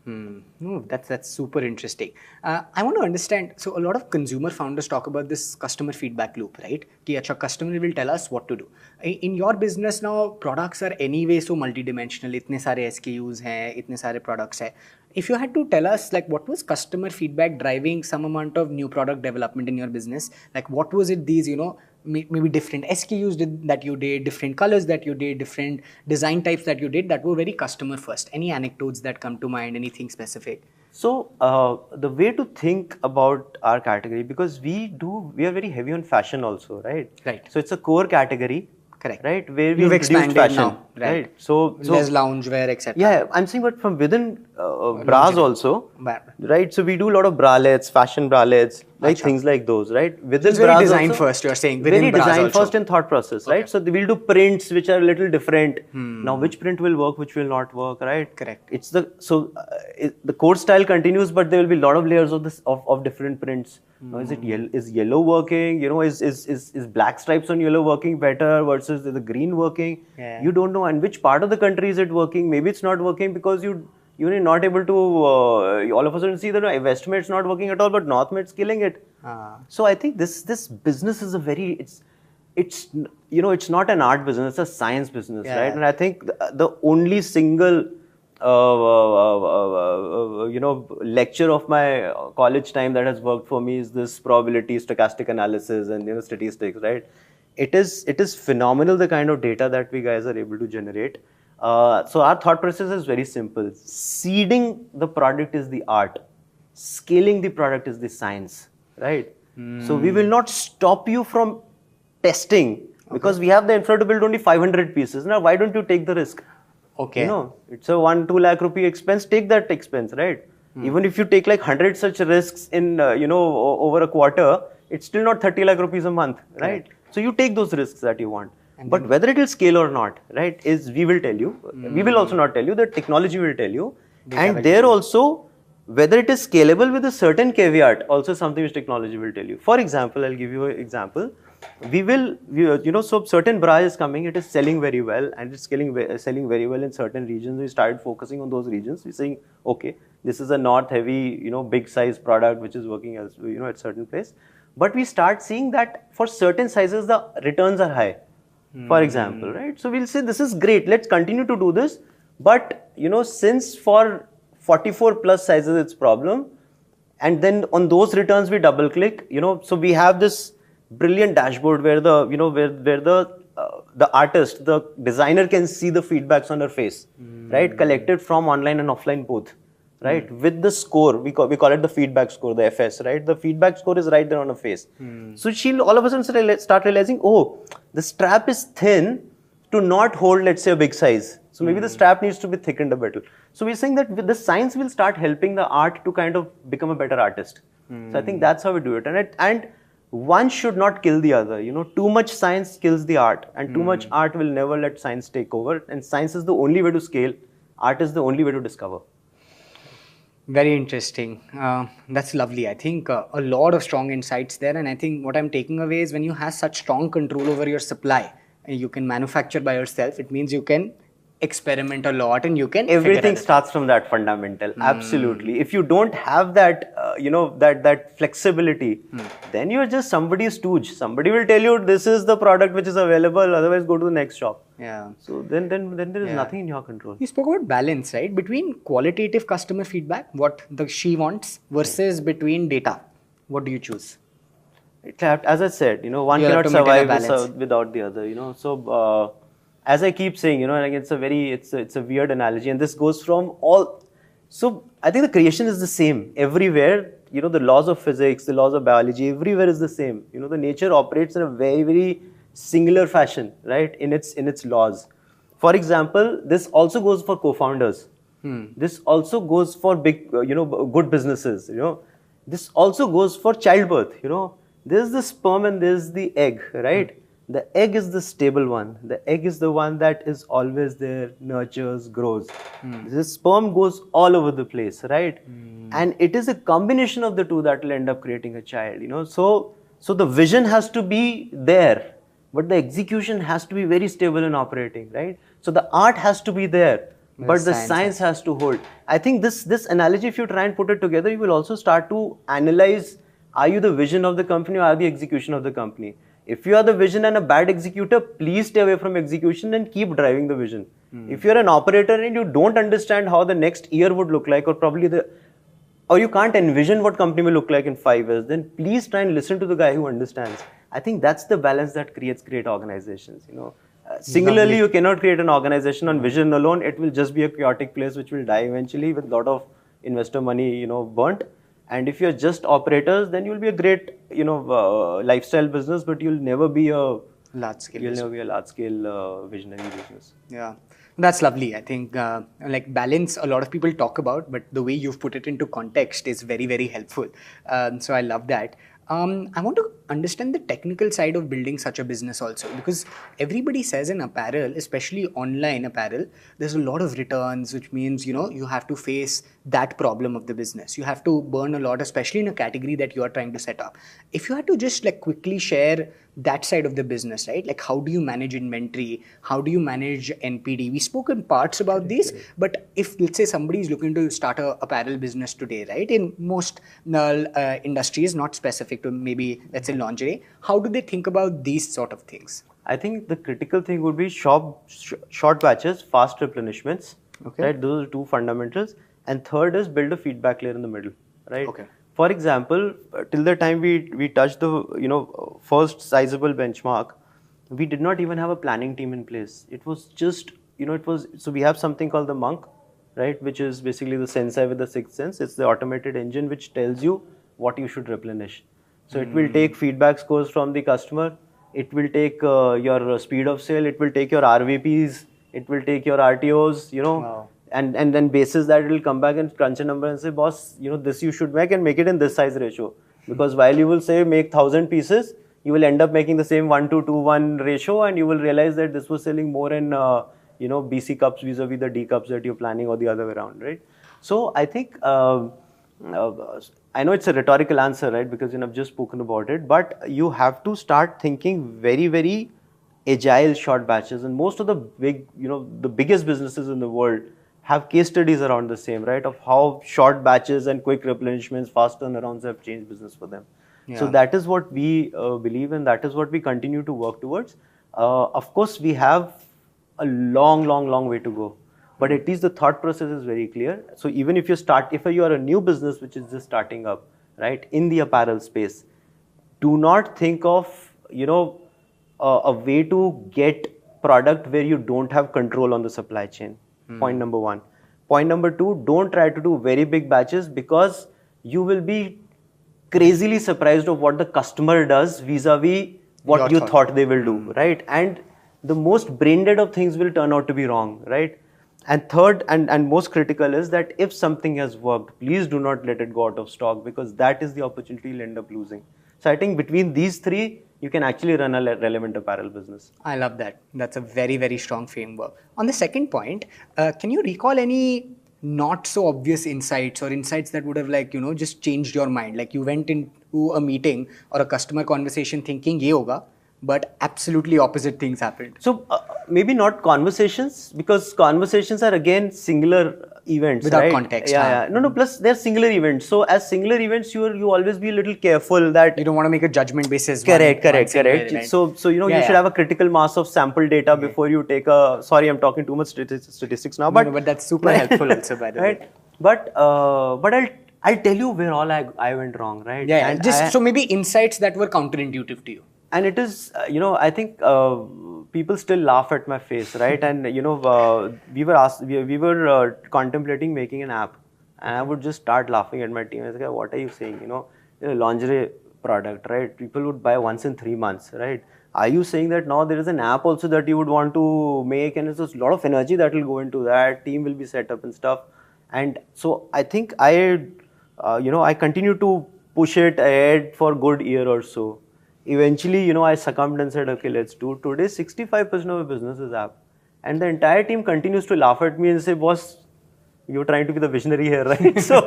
[SPEAKER 1] No, that's super interesting. I want to understand. So a lot of consumer founders talk about this customer feedback loop, right? Ki acha customer will tell us what to do. In your business now, products are anyway so multidimensional. Itne sare SKUs hain, itne sare products hai. If you had to tell us, like, what was customer feedback driving some amount of new product development in your business? Like, what was it? These, maybe different SKUs that you did, different colors that you did, different design types that you did that were very customer first. Any anecdotes that come to mind, anything specific?
[SPEAKER 2] So the way to think about our category, because we are very heavy on fashion also, right?
[SPEAKER 1] Right.
[SPEAKER 2] So it's a core category.
[SPEAKER 1] Correct.
[SPEAKER 2] Right, where we
[SPEAKER 1] You've
[SPEAKER 2] introduced
[SPEAKER 1] expanded
[SPEAKER 2] fashion,
[SPEAKER 1] now, right?
[SPEAKER 2] So
[SPEAKER 1] there's loungewear, etc.
[SPEAKER 2] Yeah, I'm saying, but from within bras also, right? So we do a lot of bralettes, fashion bralettes, like things like those, right?
[SPEAKER 1] Within it's very design also, first, you're saying. Within
[SPEAKER 2] very
[SPEAKER 1] bras
[SPEAKER 2] design
[SPEAKER 1] also.
[SPEAKER 2] First and thought process, right? So we'll do prints which are a little different. Now, which print will work, which will not work, right?
[SPEAKER 1] Correct.
[SPEAKER 2] It's the core style continues, but there will be a lot of layers of different prints. Now, is yellow working? Is black stripes on yellow working better versus the green working?
[SPEAKER 1] Yeah.
[SPEAKER 2] You don't know. And which part of the country is it working? Maybe it's not working because you're not able to all of a sudden see that West Med's not working at all, but North Med's killing it. So I think this business is it's not an art business, it's a science business, right? And I think the only single lecture of my college time that has worked for me is this probability, stochastic analysis, and statistics, right? It is phenomenal, the kind of data that we guys are able to generate. So our thought process is very simple. Seeding the product is the art. Scaling the product is the science, right? So we will not stop you from testing because we have the infra to build only 500 pieces. Now, why don't you take the risk?
[SPEAKER 1] Okay.
[SPEAKER 2] It's a 1-2 lakh rupee expense. Take that expense, right? Even if you take like 100 such risks in, over a quarter, it's still not 30 lakh rupees a month, right? So you take those risks that you want. But whether it will scale or not, right, we will tell you. We will also not tell you. The technology will tell you. And there also, whether it is scalable with a certain caveat, also something which technology will tell you. For example, I'll give you an example. So certain bra is coming, it is selling very well, and it's selling very well in certain regions. We started focusing on those regions. We're saying, okay, this is a north heavy, big size product which is working as, at certain place. But we start seeing that for certain sizes, the returns are high. For example, right? So we'll say, this is great. Let's continue to do this. But, since for 44 plus sizes, it's problem. And then on those returns, we double click, so we have this brilliant dashboard where the artist, the designer can see the feedbacks on her face, right? Collected from online and offline both, right? With the score, we call it the feedback score, the FS, right? The feedback score is right there on her face. So she'll all of a sudden start realizing, oh, the strap is thin to not hold, let's say, a big size. So maybe the strap needs to be thickened a bit. So we're saying that with the science will start helping the art to kind of become a better artist. So I think that's how we do it. And one should not kill the other. Too much science kills the art, and too much art will never let science take over. And science is the only way to scale. Art is the only way to discover.
[SPEAKER 1] Very interesting. That's lovely. I think a lot of strong insights there. And I think what I'm taking away is when you have such strong control over your supply, and you can manufacture by yourself, it means you can experiment a lot and you can
[SPEAKER 2] everything starts from that fundamental. Absolutely. If you don't have that that flexibility, then you're just somebody's stooge. Somebody will tell you this is the product which is available, otherwise go to the next shop. So then there is nothing in your control.
[SPEAKER 1] You spoke about balance, right, between qualitative customer feedback, what she wants, versus between data. What do you choose?
[SPEAKER 2] As I said, one
[SPEAKER 1] You'll have
[SPEAKER 2] cannot
[SPEAKER 1] to maintain a
[SPEAKER 2] survive
[SPEAKER 1] balance.
[SPEAKER 2] without the other, So, as I keep saying, like it's a weird analogy, and this goes from all. So, I think the creation is the same everywhere. The laws of physics, the laws of biology, everywhere is the same. The nature operates in a very, very singular fashion, right? In its laws. For example, this also goes for co-founders. This also goes for big, good businesses. This also goes for childbirth. There's the sperm and there's the egg, right? The egg is the stable one. The egg is the one that is always there, nurtures, grows. The sperm goes all over the place, right? And it is a combination of the two that will end up creating a child. So the vision has to be there, but the execution has to be very stable and operating, right? So the art has to be there, but the science has to hold. I think this analogy, if you try and put it together, you will also start to analyze, are you the vision of the company or are the execution of the company? If you are the vision and a bad executor, please stay away from execution and keep driving the vision. If you're an operator and you don't understand how the next year would look like, or you can't envision what company will look like in 5 years, then please try and listen to the guy who understands. I think that's the balance that creates great organizations. Singularly, you cannot create an organization on vision alone. It will just be a chaotic place which will die eventually with a lot of investor money, burnt. And if you're just operators, then you'll be a great, lifestyle business, but you'll never be a
[SPEAKER 1] large scale.
[SPEAKER 2] You'll never be a large scale visionary business.
[SPEAKER 1] Yeah, that's lovely. I think like balance, a lot of people talk about, but the way you've put it into context is very, very helpful. So I love that. I want to understand the technical side of building such a business also, because everybody says in apparel, especially online apparel, there's a lot of returns, which means, you have to face that problem of the business. You have to burn a lot, especially in a category that you are trying to set up. If you had to just like quickly share that side of the business, right? Like how do you manage inventory? How do you manage NPD? We spoke in parts about these, but if let's say somebody is looking to start a apparel business today, right? In most industries, not specific to maybe let's say lingerie, how do they think about these sort of things?
[SPEAKER 2] I think the critical thing would be short batches, fast replenishments. Okay. Right, those are two fundamentals. And third is build a feedback layer in the middle, right? Okay. For example, till the time we touched the first sizable benchmark, we did not even have a planning team in place. It was just so we have something called the Monk, right, which is basically the sensei with the sixth sense. It's the automated engine which tells you what you should replenish. So it will take feedback scores from the customer. It will take your speed of sale. It will take your RVPs. It will take your RTOs. Wow. And then basis that it will come back and crunch a number and say, boss, this you should make and make it in this size ratio. Because while you will say make 1,000 pieces, you will end up making the same 1:2:1 ratio, and you will realize that this was selling more in BC cups vis-a-vis the D cups that you're planning, or the other way around, right? So I think I know it's a rhetorical answer, right? Because I've just spoken about it, but you have to start thinking very, very agile short batches, and most of the the biggest businesses in the world have case studies around the same, right? Of how short batches and quick replenishments, fast turnarounds have changed business for them. Yeah. So that is what we believe, and that is what we continue to work towards. Of course, we have a long way to go, but at least the thought process is very clear. So even if you are a new business which is just starting up, right, in the apparel space, do not think of a way to get product where you don't have control on the supply chain. Point number one. Point number two, don't try to do very big batches, because you will be crazily surprised of what the customer does vis-a-vis what you thought they will do, right? And the most brain dead of things will turn out to be wrong, right? And third and most critical is that if something has worked, please do not let it go out of stock, because that is the opportunity you'll end up losing. So I think between these three, you can actually run a relevant apparel business.
[SPEAKER 1] I love that. That's a very, very strong framework. On the second point, can you recall any not so obvious insights or insights that would have just changed your mind? Like you went into a meeting or a customer conversation thinking ye hoga, but absolutely opposite things happened.
[SPEAKER 2] So maybe not conversations, because conversations are again singular events,
[SPEAKER 1] without
[SPEAKER 2] right?
[SPEAKER 1] context.
[SPEAKER 2] Yeah. No. Plus they're singular events. So as singular events, you always be a little careful that
[SPEAKER 1] you don't want to make a judgment basis.
[SPEAKER 2] Correct. So you should have a critical mass of sample data before you take a. Sorry, I'm talking too much statistics now, but
[SPEAKER 1] that's super helpful also, by the way.
[SPEAKER 2] But I'll tell you where all I went wrong, right?
[SPEAKER 1] Yeah,
[SPEAKER 2] And
[SPEAKER 1] just so maybe insights that were counterintuitive to you.
[SPEAKER 2] and it is, I think people still laugh at my face, right? And we were contemplating making an app, and I would just start laughing at my team. I was like, what are you saying? Lingerie product, right? People would buy once in 3 months, right? Are you saying that now there is an app also that you would want to make, and it's a lot of energy that will go into that, team will be set up and stuff. And so I think I continue to push it ahead for good year or so. Eventually, I succumbed and said, okay, let's do it. Today, 65% of the business is app. And the entire team continues to laugh at me and say, boss, you're trying to be the visionary here, right? So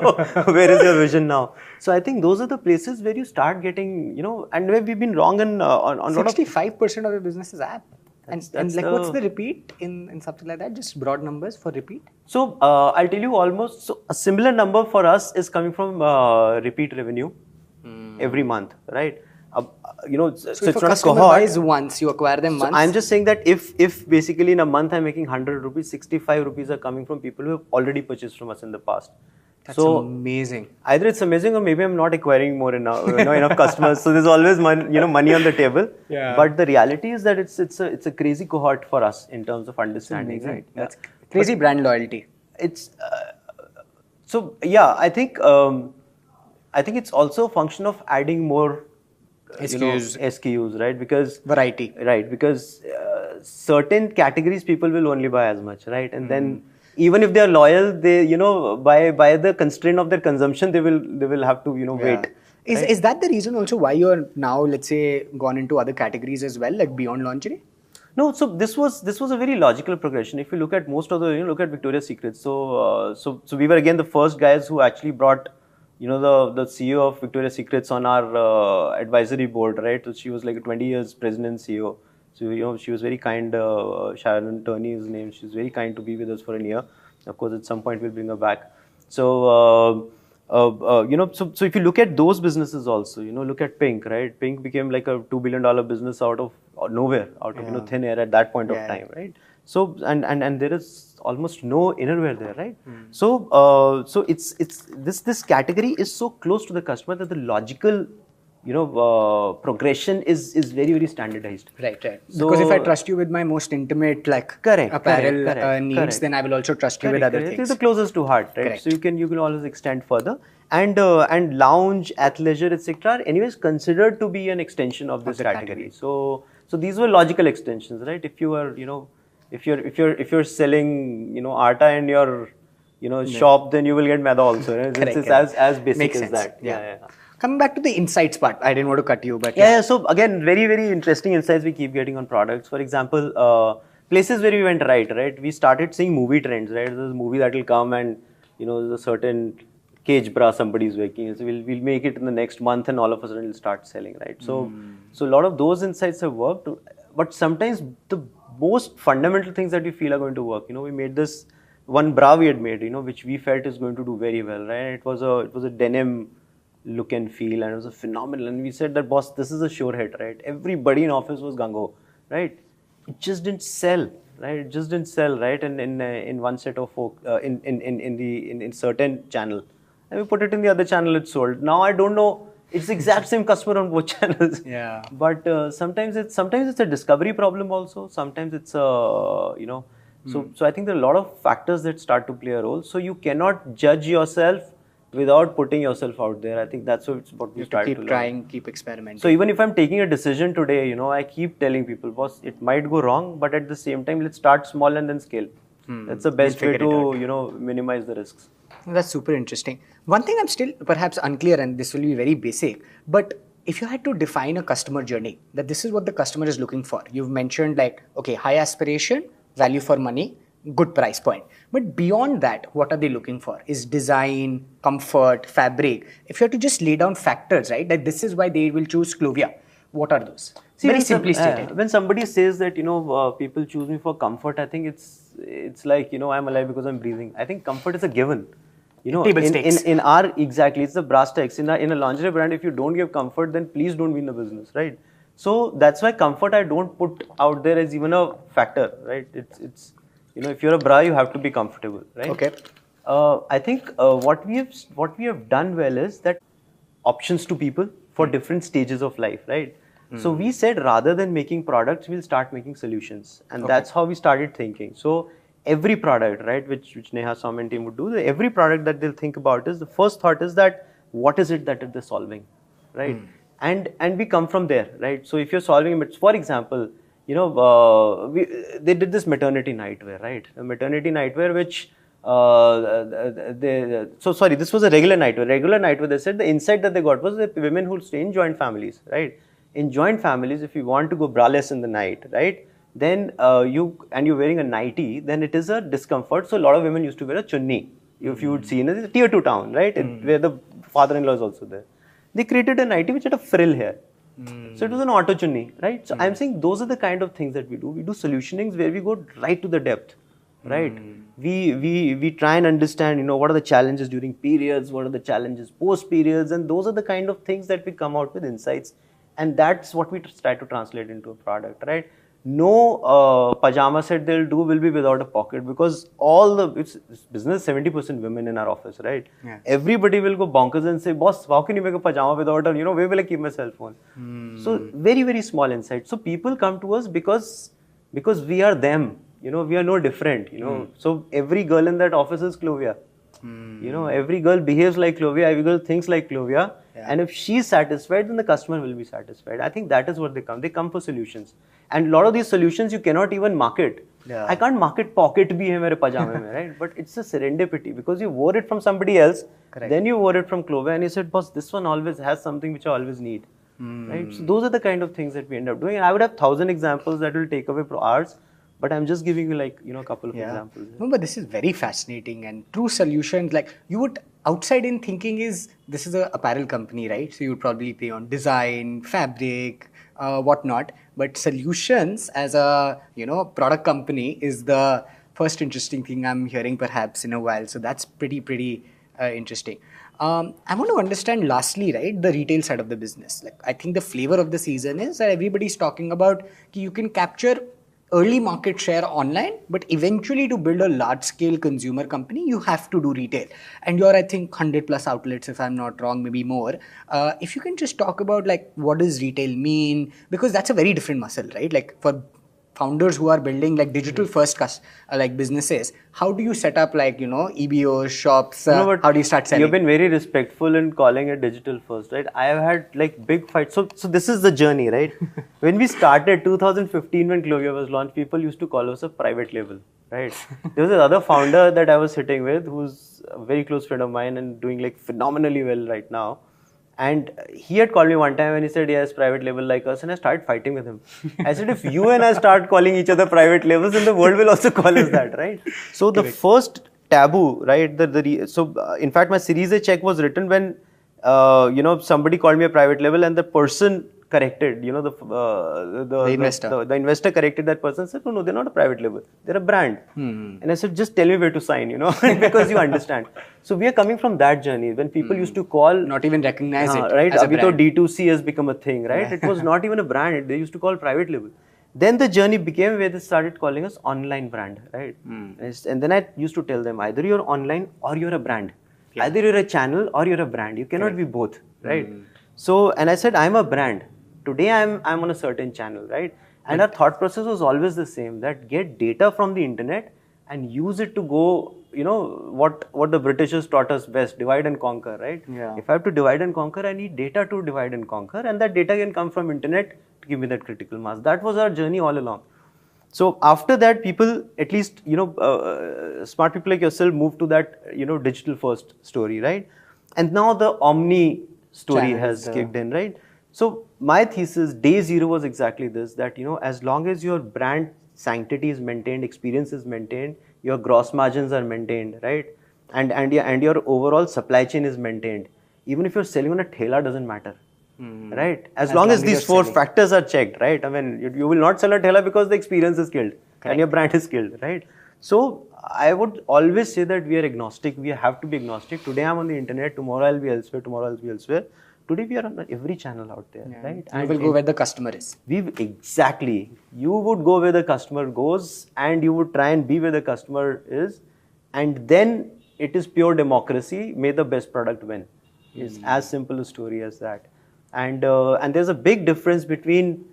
[SPEAKER 2] where is your vision now? So I think those are the places where you start getting, and where we've been wrong on a lot of...
[SPEAKER 1] 65% of your business is app. And like, what's the repeat in something like that? Just broad numbers for repeat?
[SPEAKER 2] So I'll tell you so a similar number for us is coming from repeat revenue every month, right? So
[SPEAKER 1] if
[SPEAKER 2] it's
[SPEAKER 1] a
[SPEAKER 2] not a
[SPEAKER 1] customer
[SPEAKER 2] cohort.
[SPEAKER 1] buys once, you acquire them once.
[SPEAKER 2] I'm just saying that if basically in a month I'm making 100 rupees, 65 rupees are coming from people who have already purchased from us in the past.
[SPEAKER 1] That's amazing.
[SPEAKER 2] Either it's amazing or maybe I'm not acquiring more enough customers. So there's always money on the table. Yeah. But the reality is that it's a crazy cohort for us in terms of understanding. Right?
[SPEAKER 1] That's crazy brand loyalty.
[SPEAKER 2] It's so yeah. I think it's also a function of adding more SKUs, right? Because
[SPEAKER 1] variety,
[SPEAKER 2] right? Because certain categories people will only buy as much, right? And then even if they are loyal, they by the constraint of their consumption, they will have to wait.
[SPEAKER 1] Is that the reason also why you're now, let's say, gone into other categories as well, like beyond lingerie?
[SPEAKER 2] No, so this was a very logical progression. If you look at most of the look at Victoria's Secret, so we were again the first guys who actually brought the CEO of Victoria's Secrets on our advisory board, right? So she was like a 20 years president CEO. So she was very kind. Sharon Turney is name. She was very kind to be with us for a year. Of course, at some point we'll bring her back. So so if you look at those businesses also, look at Pink, right? Pink became like a $2 billion business out of nowhere, out of thin air at that point of time, right? So and there is almost no innerwear there, right? So it's this category is so close to the customer that the logical progression is very, very standardized.
[SPEAKER 1] Right. So, because if I trust you with my most intimate apparel needs, then I will also trust you with other things.
[SPEAKER 2] It's the closest to heart, right? Correct. So you can always extend further. And lounge, athleisure, etc. anyways considered to be an extension of this category. So these were logical extensions, right? If you are if you're selling Atta in your shop, then you will get Maida also. Right? It's as basic
[SPEAKER 1] Makes
[SPEAKER 2] as
[SPEAKER 1] sense.
[SPEAKER 2] that.
[SPEAKER 1] Yeah. Coming back to the insights part, I didn't want to cut you, but
[SPEAKER 2] So again, very, very interesting insights we keep getting on products. For example, places where we went right? We started seeing movie trends, right? There's a movie that will come and there's a certain cage bra somebody's making. So we'll make it in the next month, and all of a sudden it'll start selling, right? So a lot of those insights have worked, but sometimes the most fundamental things that we feel are going to work. We made this one bra we had made, which we felt is going to do very well, right? It was a denim look and feel, and it was a phenomenal. And we said that, boss, this is a sure hit, right? Everybody in office was gung-ho, right? It just didn't sell, right? It just didn't sell, right? And in one set of folk, in certain channel, and we put it in the other channel, it sold. Now I don't know. It's the exact same customer on both channels.
[SPEAKER 1] Yeah.
[SPEAKER 2] But sometimes it's a discovery problem also. Sometimes it's So I think there are a lot of factors that start to play a role. So you cannot judge yourself without putting yourself out there. I think that's what we start to
[SPEAKER 1] keep trying, keep experimenting.
[SPEAKER 2] So even if I'm taking a decision today, I keep telling people, boss, it might go wrong, but at the same time, let's start small and then scale. That's the best way to minimize the risks.
[SPEAKER 1] That's super interesting. One thing I'm still perhaps unclear, and this will be very basic, but if you had to define a customer journey, that this is what the customer is looking for. You've mentioned high aspiration, value for money, good price point. But beyond that, what are they looking for? Is design, comfort, fabric? If you have to just lay down factors, right, that this is why they will choose Clovia, what are those? Very simply stated.
[SPEAKER 2] When somebody says that, people choose me for comfort, I think it's like, I'm alive because I'm breathing. I think comfort is a given.
[SPEAKER 1] Table stakes.
[SPEAKER 2] In our, exactly, it's the brass tacks. In a lingerie brand, if you don't give comfort, then please don't be in the business, right? So that's why comfort I don't put out there as even a factor, right? It's if you're a bra, you have to be comfortable, right?
[SPEAKER 1] Okay.
[SPEAKER 2] I think what we have done well is that options to people for different stages of life, right? So we said rather than making products, we'll start making solutions, and that's how we started thinking. So every product, right, which Neha, Sam and team would do, every product that they'll think about is the first thought is that what is it that they're solving, right? And we come from there, right? So if you're solving it, for example, they did this maternity nightwear, right? A maternity nightwear which this was a regular nightwear. Regular nightwear, they said the insight that they got was that women who stay in joint families, right? In joint families, if you want to go braless in the night, right, then you're wearing a nightie, then it is a discomfort. So a lot of women used to wear a chunni. If you would see in a tier 2 town, right, where the father-in-law is also there. They created a nightie which had a frill here. So it was an auto chunni, right? So I'm saying those are the kind of things that we do. We do solutionings where we go right to the depth, right? We try and understand, what are the challenges during periods, what are the challenges post periods, and those are the kind of things that we come out with insights, and that's what we try to translate into a product, right? No pajama set they'll do will be without a pocket, because it's business 70% women in our office, right? Yeah. Everybody will go bonkers and say, boss, how can you make a pajama without where will I keep my cell phone? So very, very small insight. So people come to us because we are them. We are no different, So every girl in that office is Clovia. Every girl behaves like Clovia, every girl thinks like Clovia. Yeah. And if she's satisfied, then the customer will be satisfied. I think that is what they come. They come for solutions. And a lot of these solutions you cannot even market. Yeah. I can't market pocket bhi hai mere pajame mein, right? But it's a serendipity because you wore it from somebody else. Correct. Then you wore it from Clovia and you said, boss, this one always has something which I always need. Right? So those are the kind of things that we end up doing. And I would have 1,000 examples that will take away hours. But I'm just giving you a couple of examples.
[SPEAKER 1] No, but this is very fascinating, and true solutions, like you would outside in thinking is this is a apparel company, right? So you would probably play on design, fabric, whatnot. But solutions as a product company is the first interesting thing I'm hearing perhaps in a while. So that's pretty interesting. I want to understand lastly, right, the retail side of the business. Like I think the flavor of the season is that everybody's talking about you can capture early market share online, but eventually to build a large scale consumer company, you have to do retail. And you're, I think, 100 plus outlets, if I'm not wrong, maybe more. If you can just talk about what does retail mean? Because that's a very different muscle, right? Like for founders who are building digital first businesses, how do you set up EBOs, shops? How do you start selling?
[SPEAKER 2] You've been very respectful in calling it digital first, right? I have had big fights. So this is the journey, right? When we started 2015, when Clovia was launched, people used to call us a private label, right? There was another founder that I was sitting with who's a very close friend of mine and doing phenomenally well right now. And he had called me one time and he said, yes, private label like us. And I started fighting with him. I said, if you and I start calling each other private labels, then the world will also call us that, right? So the first taboo, right? In fact, my Series A check was written when, somebody called me a private label and the person corrected, the investor corrected that person and said, no, they're not a private label. They're a brand. And I said, just tell me where to sign, because you understand. So we are coming from that journey when people used to call.
[SPEAKER 1] Not even recognize it.
[SPEAKER 2] Right.
[SPEAKER 1] As a brand.
[SPEAKER 2] D2C has become a thing, right? It was not even a brand. They used to call private label. Then the journey became where they started calling us online brand, right? And then I used to tell them either you're online or you're a brand. Yeah. Either you're a channel or you're a brand. You cannot be both, right? So, and I said, I'm a brand. Today I'm on a certain channel, right? And our thought process was always the same, that get data from the internet and use it to go, what the Britishers taught us best, divide and conquer, right? Yeah. If I have to divide and conquer, I need data to divide and conquer, and that data can come from internet to give me that critical mass. That was our journey all along. So after that, people, at least, smart people like yourself moved to that, digital first story, right? And now the omni story has kicked in, right? So my thesis, day zero, was exactly this, that, as long as your brand sanctity is maintained, experience is maintained, your gross margins are maintained, right? And your overall supply chain is maintained. Even if you're selling on a thela, doesn't matter, right? As long as these four factors are checked, right? I mean, you will not sell a thela because the experience is killed. Correct. And your brand is killed, right? So I would always say that we are agnostic. We have to be agnostic. Today I'm on the internet, tomorrow I'll be elsewhere, tomorrow I'll be elsewhere. Today we are on every channel out there, right?
[SPEAKER 1] And we will go where the customer is.
[SPEAKER 2] Exactly. You would go where the customer goes and you would try and be where the customer is. And then it is pure democracy. May the best product win. It's as simple a story as that. And there's a big difference between,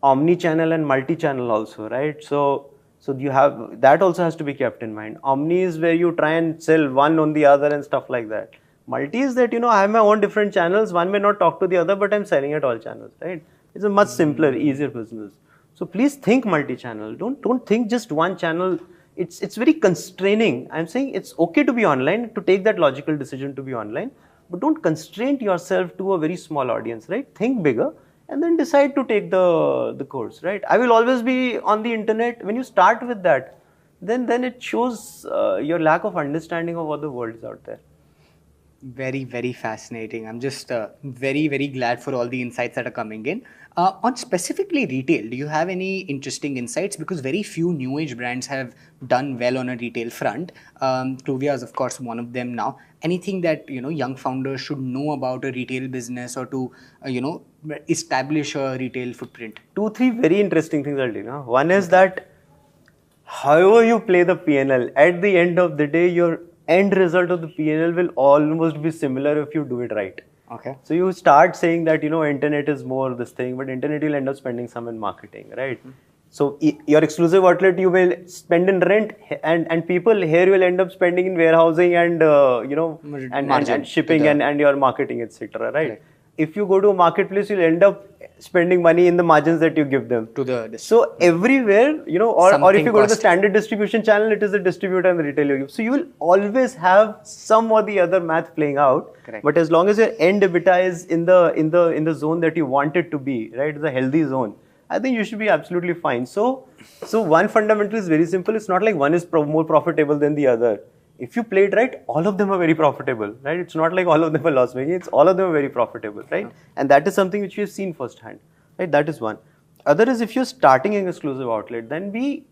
[SPEAKER 2] omni-channel and multi-channel also, right? So you have, that also has to be kept in mind. Omni is where you try and sell one on the other and stuff like that. Multi is that, I have my own different channels. One may not talk to the other, but I'm selling at all channels, right? It's a much simpler, easier business. So please think multi-channel. Don't think just one channel. It's very constraining. I'm saying it's okay to be online, to take that logical decision to be online, but don't constrain yourself to a very small audience, right? Think bigger and then decide to take the course, right? I will always be on the internet. When you start with that, then it shows your lack of understanding of what the world is out there.
[SPEAKER 1] Very, very fascinating. I'm just very, very glad for all the insights that are coming in. On specifically retail, do you have any interesting insights? Because very few new age brands have done well on a retail front. Clovia is, of course, one of them now. Anything that, young founders should know about a retail business or to, establish a retail footprint?
[SPEAKER 2] 2-3 very interesting things I'll do. One is that however you play the PNL, at the end of the day, your end result of the PNL will almost be similar if you do it right.
[SPEAKER 1] Okay.
[SPEAKER 2] So you start saying that, internet is more this thing, but internet you'll end up spending some in marketing, right? So your exclusive outlet you will spend in rent, and people here will end up spending in warehousing and, and shipping and your marketing, etc. Right? If you go to a marketplace, you'll end up spending money in the margins that you give them. So everywhere, or if you go to the standard distribution channel, it is the distributor and the retailer you give. So you will always have some or the other math playing out.
[SPEAKER 1] Correct.
[SPEAKER 2] But as long as your end EBITDA is in the zone that you want it to be, right, the healthy zone, I think you should be absolutely fine. So one fundamental is very simple. It's not like one is more profitable than the other. If you play it right, all of them are very profitable, right? It's not like all of them are loss-making. It's all of them are very profitable, right? And that is something which we have seen firsthand, right? That is one. Other is if you're starting an exclusive outlet, then be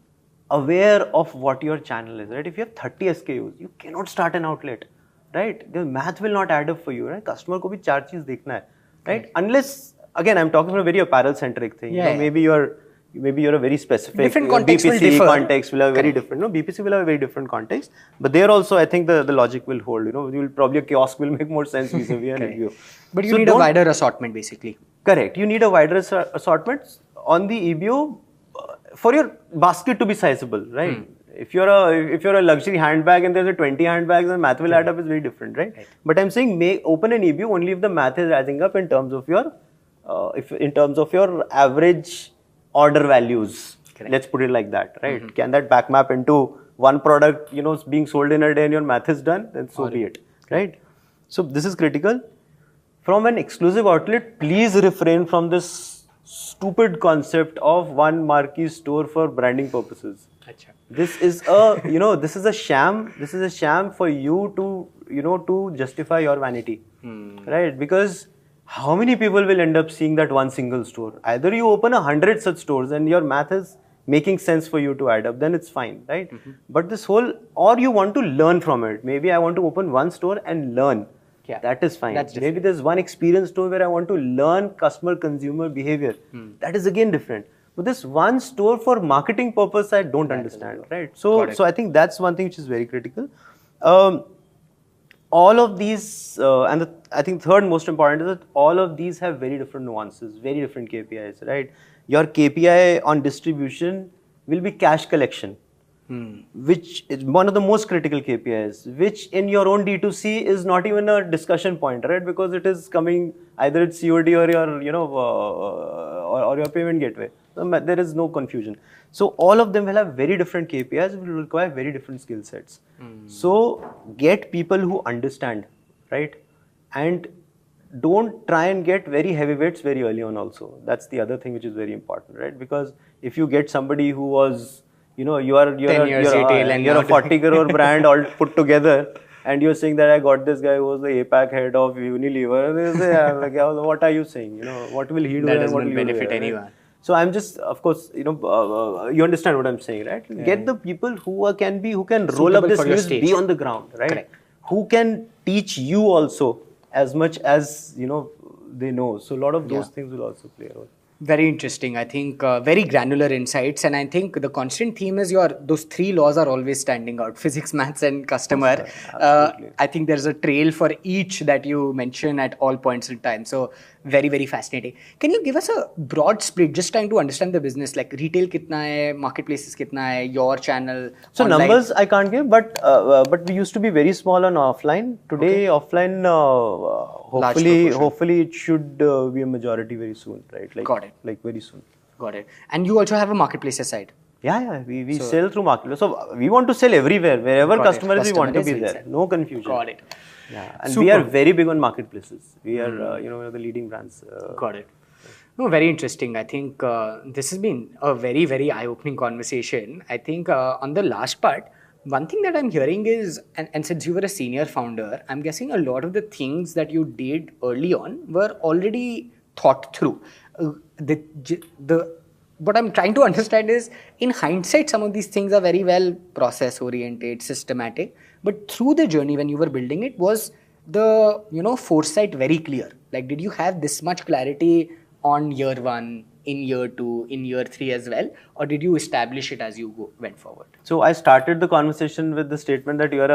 [SPEAKER 2] aware of what your channel is, right? If you have 30 SKUs, you cannot start an outlet, right? The math will not add up for you, right? Customer ko bhi 4 cheez dekhna hai, right? Unless, again, I'm talking about a very apparel-centric thing.
[SPEAKER 1] Yeah.
[SPEAKER 2] Maybe you're a very specific
[SPEAKER 1] different context
[SPEAKER 2] BPC
[SPEAKER 1] will differ.
[SPEAKER 2] context will have very different. No, BPC will have a very different context. But there also, I think the logic will hold. You'll probably a kiosk will make more sense vis-a-vis an EBO.
[SPEAKER 1] But you need a wider assortment, basically.
[SPEAKER 2] Correct. You need a wider assortment on the EBO for your basket to be sizable, right? If you're a luxury handbag and there's a 20 handbags, then math will add up is very different, right? But I'm saying open an EBO only if the math is adding up in terms of your average order values.
[SPEAKER 1] Correct.
[SPEAKER 2] Let's put it like that, right? Can that back map into one product, being sold in a day and your math is done? Then so be it, right? So this is critical. From an exclusive outlet, please refrain from this stupid concept of one marquee store for branding purposes.
[SPEAKER 1] Achha.
[SPEAKER 2] This is a, this is a sham. This is a sham for you to, to justify your vanity, right? Because how many people will end up seeing that one single store? Either you open 100 such stores and your math is making sense for you to add up, then it's fine, right? But this whole, or you want to learn from it. Maybe I want to open one store and learn.
[SPEAKER 1] Yeah.
[SPEAKER 2] That is fine.
[SPEAKER 1] That's
[SPEAKER 2] Maybe there's one experience store where I want to learn consumer behavior. That is again different. But this one store for marketing purpose, I don't understand, right? So I think that's one thing which is very critical. All of these, I think third most important is that all of these have very different nuances, very different KPIs, right? Your KPI on distribution will be cash collection, which is one of the most critical KPIs, which in your own D2C is not even a discussion point, right? Because it is coming, either it's COD or your, or your payment gateway. So there is no confusion. So all of them will have very different KPIs, will require very different skill sets. So get people who understand, right? And don't try and get very heavyweights very early on also. That's the other thing which is very important, right? Because if you get somebody who was, you're a 40 crore brand all put together, and you're saying that I got this guy who was the APAC head of Unilever, and they say, like, what are you saying? What will he do?
[SPEAKER 1] That
[SPEAKER 2] and what
[SPEAKER 1] doesn't
[SPEAKER 2] will
[SPEAKER 1] benefit
[SPEAKER 2] you do,
[SPEAKER 1] anyone.
[SPEAKER 2] Right? So I'm just, of course, you understand what I'm saying, right? Yeah. Get the people who can roll up this news, be on the ground, right?
[SPEAKER 1] Correct.
[SPEAKER 2] Who can teach you also as much as, they know. So a lot of those things will also play a role.
[SPEAKER 1] Very interesting. I think very granular insights, and I think the constant theme is those three laws are always standing out: physics, maths, and customer.
[SPEAKER 2] Sir, absolutely.
[SPEAKER 1] I think there's a trail for each that you mention at all points in time. So very very fascinating. Can you give us a broad split, just trying to understand the business, like retail kitna hai, marketplaces kitna hai, your channel?
[SPEAKER 2] So
[SPEAKER 1] online?
[SPEAKER 2] numbers I can't give, but we used to be very small on offline. Today offline, hopefully it should be a majority very soon, right? Like,
[SPEAKER 1] Got it.
[SPEAKER 2] Like very soon.
[SPEAKER 1] Got it. And you also have a marketplaces side.
[SPEAKER 2] Yeah, we sell through marketplace. So we want to sell everywhere. Wherever customer is, we want to be there. No confusion.
[SPEAKER 1] Got it.
[SPEAKER 2] Yeah, and we are very big on marketplaces. We are, the leading brands.
[SPEAKER 1] Got it. No, very interesting. I think this has been a very, very eye-opening conversation. I think on the last part, one thing that I'm hearing is, and since you were a senior founder, I'm guessing a lot of the things that you did early on were already thought through. What I'm trying to understand is, in hindsight, some of these things are very well process-oriented, systematic. But through the journey, when you were building it, was the foresight very clear? Like, did you have this much clarity on year one, in year two, in year three as well, or did you establish it as you went forward?
[SPEAKER 2] So I started the conversation with the statement that you're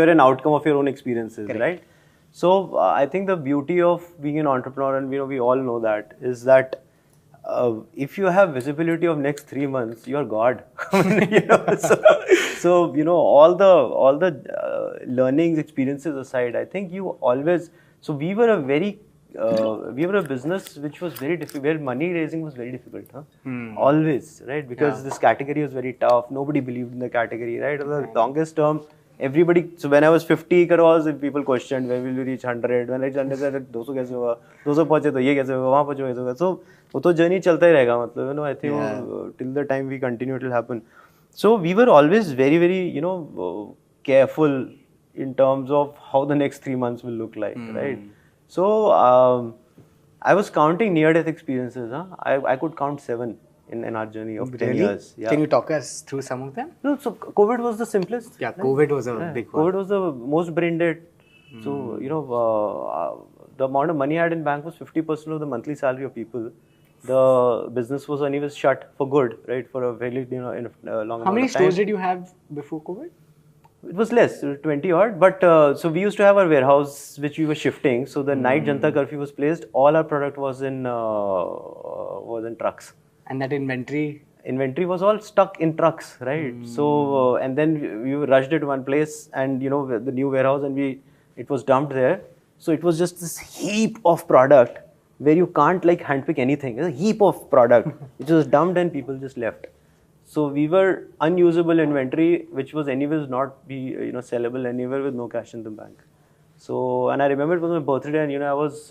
[SPEAKER 2] an outcome of your own experiences, correct, right? So I think the beauty of being an entrepreneur, and we all know that, is that if you have visibility of next 3 months, you're God. So all the learnings, experiences aside, I think you always. So we were a business which was very difficult, where money raising was very difficult, always, right? Because this category was very tough. Nobody believed in the category, right? The longest term, everybody. So when I was 50 crores, people questioned, when will we reach 100? When I reached 100, I said, 200 कैसे होगा? 200 पहुंचे तो ये कैसे होगा? वहाँ पहुंचे कैसे होगा? So वो तो journey चलता ही रहेगा, मतलब, I think till the time we continue, it will happen. So we were always very, very, careful in terms of how the next 3 months will look like, right? So I was counting near-death experiences. I could count 7 in our journey of 10 years. Yeah.
[SPEAKER 1] Can you talk us through some of them?
[SPEAKER 2] No, so COVID was the simplest.
[SPEAKER 1] Yeah, COVID was a big one.
[SPEAKER 2] COVID was the most brain dead. So, the amount of money I had in bank was 50% of the monthly salary of people. The business was anyways shut for good, right? For a very, in a long amount of time.
[SPEAKER 1] How many stores did you have before COVID?
[SPEAKER 2] It was less, 20 odd, but so we used to have our warehouse which we were shifting. So the night Janta curfew was placed. All our product was in trucks.
[SPEAKER 1] And that inventory
[SPEAKER 2] was all stuck in trucks, right? So and then we rushed it to one place, and the new warehouse, and it was dumped there. So it was just this heap of product where you can't handpick anything. It's a heap of product which was dumped, and people just left. So we were unusable inventory, which was anyways not be sellable anywhere with no cash in the bank. So, and I remember it was my birthday, and I was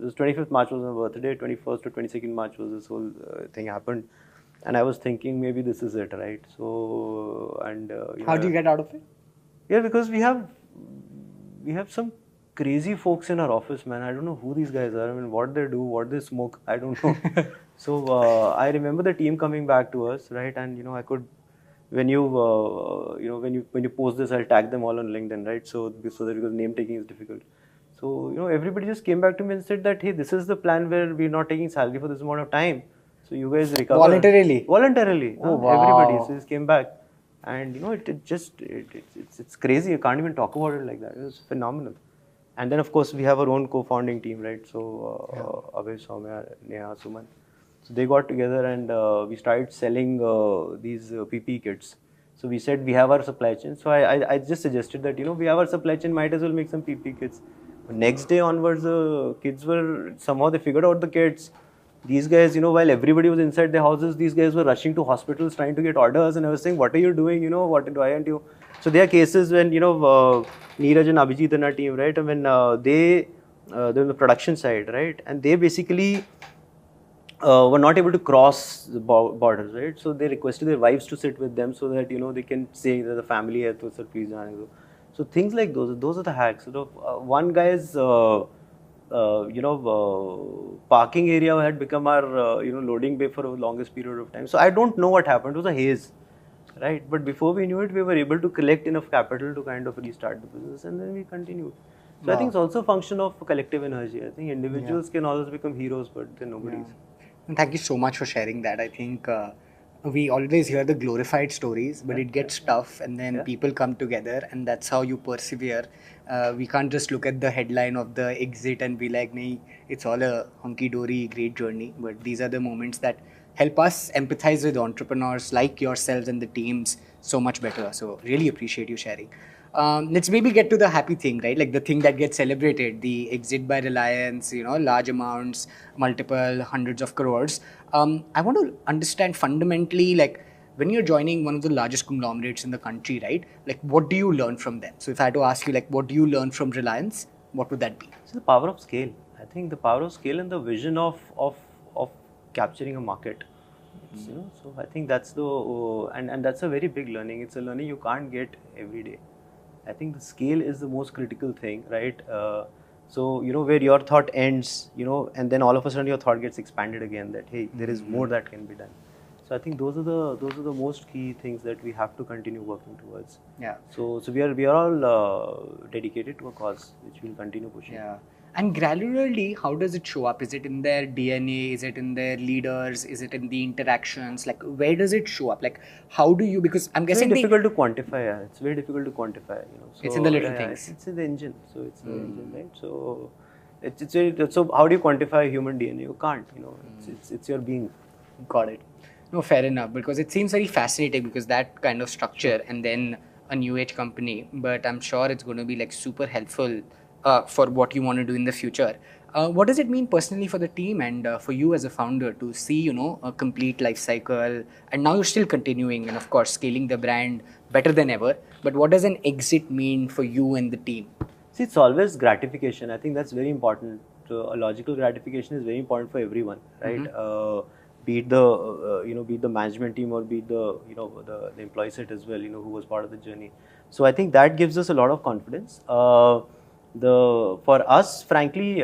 [SPEAKER 2] this 25th March was my birthday, 21st to 22nd March was this whole thing happened, and I was thinking maybe this is it, right? So, and
[SPEAKER 1] how do you get out of it?
[SPEAKER 2] Yeah, because we have some crazy folks in our office, man. I don't know who these guys are. I mean, what they do, what they smoke, I don't know. So I remember the team coming back to us, right? And I could, when you post this, I'll tag them all on LinkedIn, right? So that because name taking is difficult. So everybody just came back to me and said that, hey, this is the plan where we're not taking salary for this amount of time. So you guys recover
[SPEAKER 1] voluntarily.
[SPEAKER 2] Oh, wow. Everybody. So just came back, and it's crazy. You can't even talk about it like that. It was phenomenal. And then of course we have our own co-founding team, right? So Abhay, Soumya, Neha, Suman. So they got together, and we started selling these PPE kits. So we said we have our supply chain. So I just suggested that we have our supply chain, might as well make some PPE kits. Next day onwards, kids were somehow they figured out the kits. These guys, while everybody was inside their houses, these guys were rushing to hospitals trying to get orders. And I was saying, what are you doing? Why aren't you? So there are cases when Neeraj and Abhijit in our team, right? I mean, they're on the production side, right? And they basically were not able to cross the borders, right? So they requested their wives to sit with them so that they can say that the family hai, to sir, please jane do. So things like those are the hacks. One guy's parking area had become our loading bay for the longest period of time. So I don't know what happened. It was a haze, right? But before we knew it, we were able to collect enough capital to kind of restart the business, and then we continued. So I think it's also a function of collective energy. I think individuals can always become heroes, but then nobody's.
[SPEAKER 1] And thank you so much for sharing that. I think we always hear the glorified stories, but it gets tough, and then people come together, and that's how you persevere. We can't just look at the headline of the exit and be like, "Nee, it's all a hunky-dory, great journey." But these are the moments that help us empathize with entrepreneurs like yourselves and the teams so much better. So really appreciate you sharing. Let's maybe get to the happy thing, right? Like the thing that gets celebrated, the exit by Reliance, large amounts, multiple hundreds of crores. I want to understand fundamentally, like when you're joining one of the largest conglomerates in the country, right? Like what do you learn from them? So if I had to ask you, like, what do you learn from Reliance? What would that be?
[SPEAKER 2] It's the power of scale. I think the power of scale and the vision of capturing a market. So I think that's the and that's a very big learning. It's a learning you can't get every day. I think the scale is the most critical thing, right? So where your thought ends, and then all of a sudden your thought gets expanded again. That hey, there is more that can be done. So I think those are the most key things that we have to continue working towards.
[SPEAKER 1] Yeah.
[SPEAKER 2] So we are all dedicated to a cause which we'll continue pushing.
[SPEAKER 1] Yeah. And granularly, how does it show up? Is it in their DNA? Is it in their leaders? Is it in the interactions? Like, where does it show up? Like, how do you? Because I'm guessing
[SPEAKER 2] it's very difficult to quantify. Yeah. It's very difficult to quantify. So,
[SPEAKER 1] it's in the little things.
[SPEAKER 2] It's in the engine. So it's the engine, right? So so how do you quantify human DNA? You can't. It's your being.
[SPEAKER 1] Got it. No, fair enough. Because it seems very fascinating because that kind of structure and then a new age company. But I'm sure it's going to be like super helpful for what you want to do in the future. What does it mean personally for the team and for you as a founder to see, a complete life cycle, and now you're still continuing and of course scaling the brand better than ever. But what does an exit mean for you and the team?
[SPEAKER 2] See, it's always gratification. I think that's very important. So a logical gratification is very important for everyone, right? Be it the management team or be it the employee set as well, who was part of the journey. So I think that gives us a lot of confidence. For us, frankly,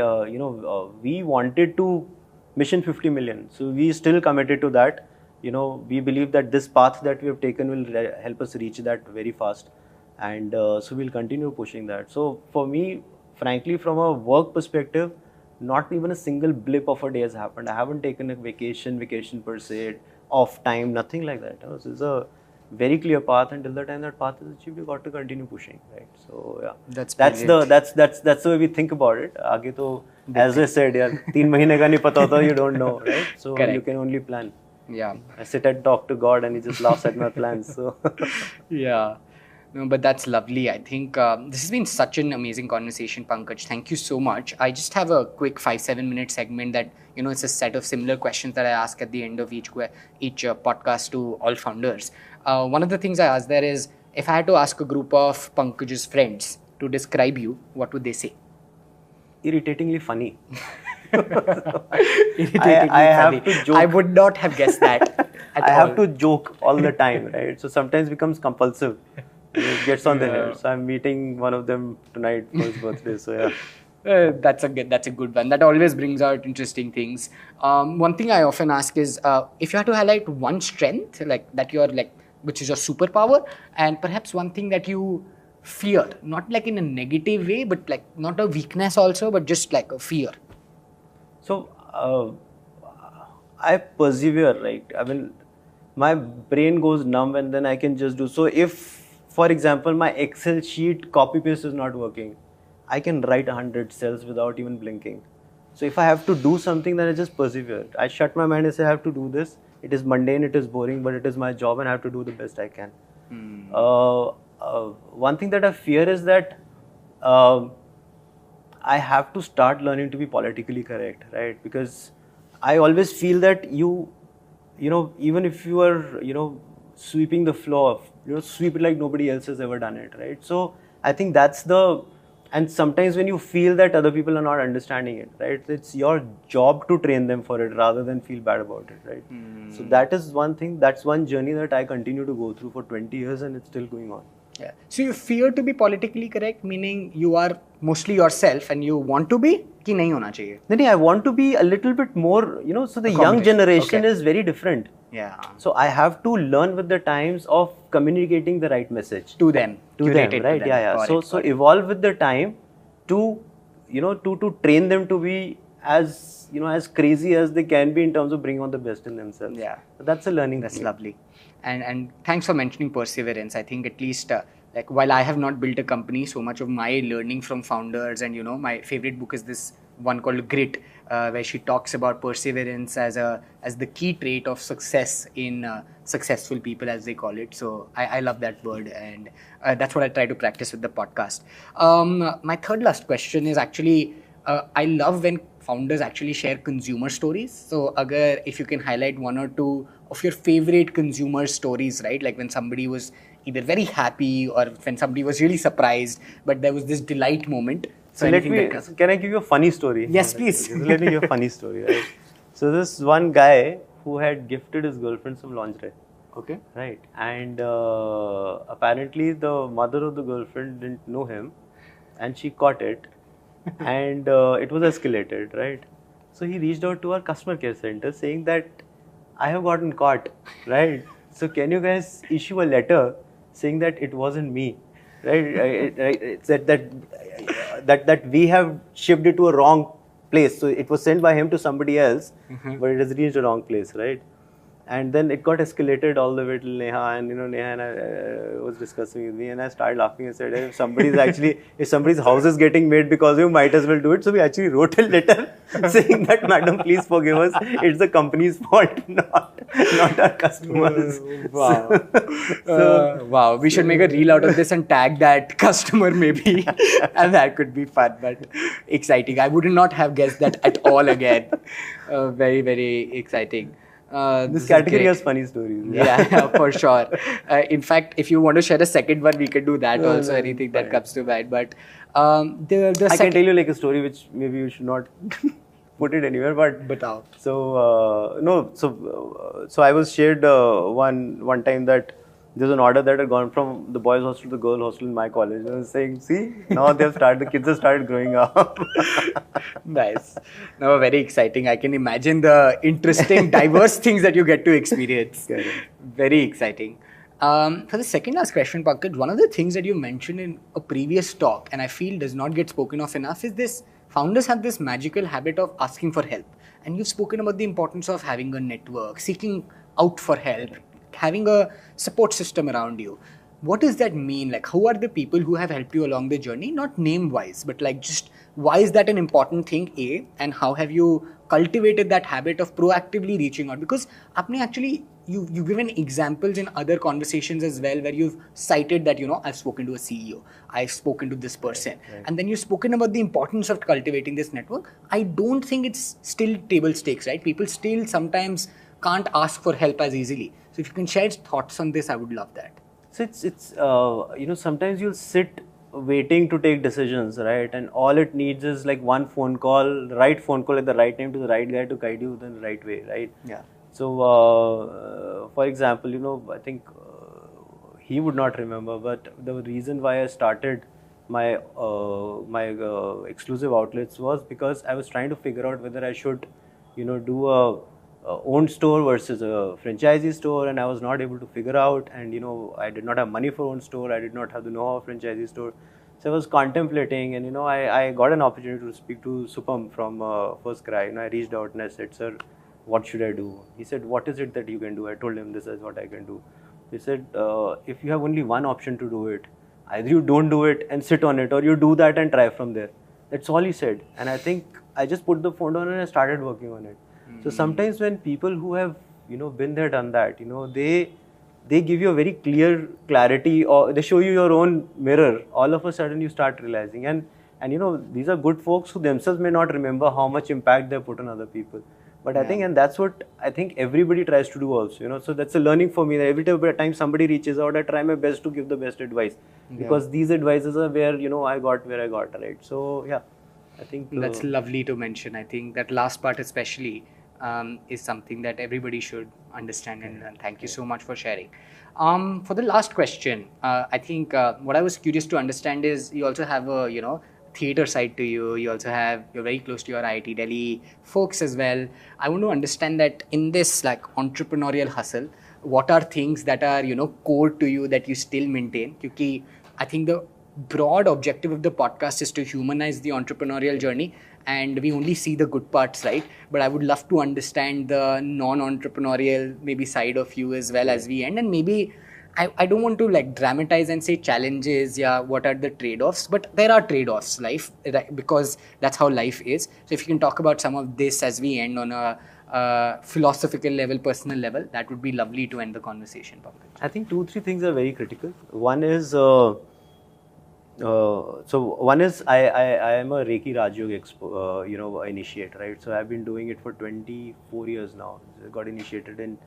[SPEAKER 2] we wanted to mission 50 million. So we still committed to that. We believe that this path that we have taken will help us reach that very fast. And so we'll continue pushing that. So for me, frankly, from a work perspective, not even a single blip of a day has happened. I haven't taken a vacation per se, off time, nothing like that. So it's a very clear path, and till the time that path is achieved, you got to continue pushing, right? So yeah, that's the way we think about it. Aage to, as I said, yeah, 3 mahine ka nahi pata hota, you don't know, right? So you can only plan.
[SPEAKER 1] Yeah.
[SPEAKER 2] I sit and talk to God, and He just laughs at my plans. So
[SPEAKER 1] yeah. No, but that's lovely. I think this has been such an amazing conversation, Pankaj. Thank you so much. I just have a quick 5-7 minute segment that, it's a set of similar questions that I ask at the end of each podcast to all founders. One of the things I ask there is, if I had to ask a group of Pankaj's friends to describe you, what would they say?
[SPEAKER 2] Irritatingly funny.
[SPEAKER 1] I have to joke. I would not have guessed that.
[SPEAKER 2] I have to joke all the time, right? So sometimes it becomes compulsive. It gets on the head. So I'm meeting one of them tonight for his birthday. So yeah.
[SPEAKER 1] That's a good one. That always brings out interesting things. One thing I often ask is, if you had to highlight one strength, like that you're like, which is your superpower, and perhaps one thing that you fear, not like in a negative way, but like not a weakness also, but just like a fear.
[SPEAKER 2] So I persevere, right? I mean, my brain goes numb, and then I can just do. So if, for example, my Excel sheet copy paste is not working, I can write 100 cells without even blinking. So if I have to do something, then I just persevere. I shut my mind and say I have to do this. It is mundane, it is boring, but it is my job and I have to do the best I can. One thing that I fear is that I have to start learning to be politically correct, right? Because I always feel that even if you are, sweeping the floor, sweep it like nobody else has ever done it, right? So I think and sometimes when you feel that other people are not understanding it, right? It's your job to train them for it rather than feel bad about it, right? So that is one thing, that's one journey that I continue to go through for 20 years and it's still going on.
[SPEAKER 1] Yeah. So you fear to be politically correct, meaning you are mostly yourself and you want to be, ki nahi hona chahiye?
[SPEAKER 2] No, I want to be a little bit more, so the young generation is very different.
[SPEAKER 1] Yeah.
[SPEAKER 2] So I have to learn with the times of communicating the right message
[SPEAKER 1] to them.
[SPEAKER 2] To them, right? Yeah. So evolve with the time, to, to train them to be as, as crazy as they can be in terms of bringing on the best in themselves.
[SPEAKER 1] Yeah.
[SPEAKER 2] So that's a learning.
[SPEAKER 1] That's lovely. And thanks for mentioning perseverance. I think at least like while I have not built a company, so much of my learning from founders, and my favorite book is this one called Grit, where she talks about perseverance as the key trait of success in successful people, as they call it. So I love that word, and that's what I try to practice with the podcast. My third last question is actually, I love when founders actually share consumer stories. So if you can highlight one or two of your favorite consumer stories, right? Like when somebody was either very happy or when somebody was really surprised, but there was this delight moment.
[SPEAKER 2] So can I give you a funny story?
[SPEAKER 1] Yes, please.
[SPEAKER 2] So let me give you a funny story, right? So this one guy who had gifted his girlfriend some lingerie.
[SPEAKER 1] Okay.
[SPEAKER 2] Right. And apparently the mother of the girlfriend didn't know him, and she caught it. And it was escalated, right? So he reached out to our customer care center saying that I have gotten caught, right? So can you guys issue a letter saying that it wasn't me, right? It's that we have shipped it to a wrong place. So it was sent by him to somebody else, but it has reached the wrong place, right? And then it got escalated all the way to Neha, and Neha and I was discussing with me, and I started laughing and said, if somebody's house is getting made because you, might as well do it. So we actually wrote a letter saying that, madam, please forgive us. It's the company's fault, not our customers.
[SPEAKER 1] Wow. Wow. We should make a reel out of this and tag that customer maybe. And that could be fun, but exciting. I would not have guessed that at all again. Very, very exciting.
[SPEAKER 2] This category has funny stories.
[SPEAKER 1] Yeah, for sure. In fact, if you want to share a second one, we can do that also. Anything that comes to mind. But
[SPEAKER 2] I can tell you like a story which maybe you should not put it anywhere. But so I was shared one time that there's an order that had gone from the boys' hostel to the girls' hostel in my college. And I was saying, see, now the kids have started growing up.
[SPEAKER 1] Nice. No, very exciting. I can imagine the interesting, diverse things that you get to experience.
[SPEAKER 2] Correct.
[SPEAKER 1] Very exciting. For the second last question, Pankaj, one of the things that you mentioned in a previous talk, and I feel does not get spoken of enough, is this: founders have this magical habit of asking for help. And you've spoken about the importance of having a network, seeking out for help, having a support system around you. What does that mean? Like, who are the people who have helped you along the journey? Not name-wise, but like just why is that an important thing, A? And how have you cultivated that habit of proactively reaching out? Because you've given examples in other conversations as well where you've cited that, I've spoken to a CEO, I've spoken to this person. Right. And then you've spoken about the importance of cultivating this network. I don't think it's still table stakes, right? People still sometimes can't ask for help as easily. So if you can share thoughts on this, I would love that.
[SPEAKER 2] So it's sometimes you'll sit waiting to take decisions, right? And all it needs is like one phone call, the right phone call at the right time to the right guy to guide you in the right way, right?
[SPEAKER 1] Yeah.
[SPEAKER 2] So for example, I think he would not remember, but the reason why I started my exclusive outlets was because I was trying to figure out whether I should, do a owned store versus a franchisee store, and I was not able to figure out, and I did not have money for owned store, I did not have the know-how of franchisee store, so I was contemplating, and I got an opportunity to speak to Supam from First Cry. I reached out and I said, sir, what should I do? He said, what is it that you can do? I told him, this is what I can do. He said, if you have only one option to do it, either you don't do it and sit on it, or you do that and try from there. That's all he said. And I think I just put the phone down and I started working on it. So sometimes when people who have, been there, done that, they give you a very clear clarity, or they show you your own mirror. All of a sudden you start realizing. And these are good folks who themselves may not remember how much impact they put on other people. But I think, and that's what I think everybody tries to do also, so that's a learning for me. That every time somebody reaches out, I try my best to give the best advice. Because these advices are where, I got where I got, right? So, yeah, I think...
[SPEAKER 1] That's lovely to mention. I think that last part especially is something that everybody should understand, and thank you so much for sharing. For the last question, I think what I was curious to understand is you also have a, theater side to you. You're very close to your IIT Delhi folks as well. I want to understand that in this like entrepreneurial hustle, what are things that are, core to you that you still maintain? Because I think the broad objective of the podcast is to humanize the entrepreneurial journey, and we only see the good parts, right? But I would love to understand the non-entrepreneurial maybe side of you as well as we end. And maybe I don't want to like dramatize and say challenges, yeah, what are the trade-offs, but there are trade-offs life, right? Because that's how life is. So if you can talk about some of this as we end on a philosophical level, personal level, that would be lovely to end the conversation, Pankaj.
[SPEAKER 2] I think 2-3 things are very critical. One is I am a Reiki Rajyog initiate, right? So I've been doing it for 24 years now. I got initiated in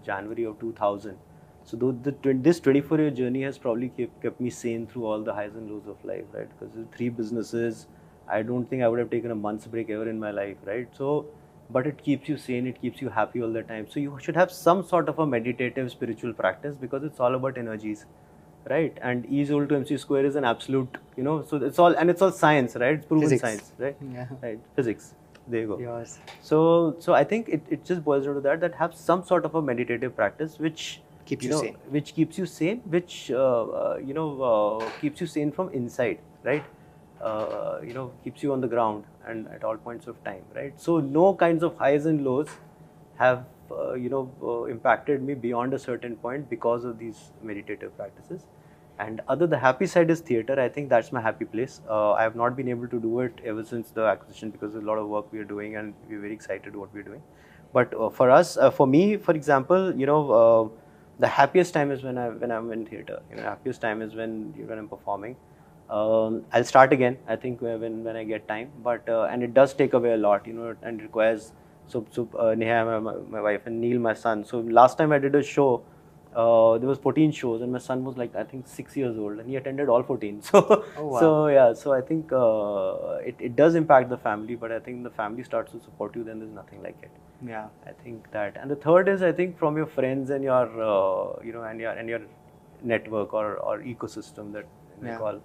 [SPEAKER 2] January of 2000. So this 24-year journey has probably kept me sane through all the highs and lows of life, right? Because 3 businesses, I don't think I would have taken a month's break ever in my life, right? So, but it keeps you sane, it keeps you happy all the time. So you should have some sort of a meditative spiritual practice, because it's all about energies, right? And E is equal to MC square is an absolute, so it's all science, right? It's proven
[SPEAKER 1] Physics.
[SPEAKER 2] science, right?
[SPEAKER 1] Yeah.
[SPEAKER 2] Right, physics. There you go.
[SPEAKER 1] Yours.
[SPEAKER 2] So I think it just boils down to that have some sort of a meditative practice which
[SPEAKER 1] Keeps you sane.
[SPEAKER 2] which keeps you sane, which keeps you sane from inside, right? Keeps you on the ground and at all points of time, right? So no kinds of highs and lows have impacted me beyond a certain point because of these meditative practices. And the happy side is theater. I think that's my happy place. I have not been able to do it ever since the acquisition, because there's a lot of work we are doing and we're very excited what we're doing. But for me, for example, the happiest time is when I'm in theater. Happiest time is when I'm performing. I'll start again, I think, when I get time. But and it does take away a lot, and requires Neha, my wife, and Neil, my son. So last time I did a show, there was 14 shows, and my son was like, I think 6 years old, and he attended all 14. So,
[SPEAKER 1] Oh, wow.
[SPEAKER 2] so I think it does impact the family, but I think the family starts to support you, then there's nothing like it.
[SPEAKER 1] Yeah.
[SPEAKER 2] I think that, and the third is, I think, from your friends and your and your network or ecosystem that they call.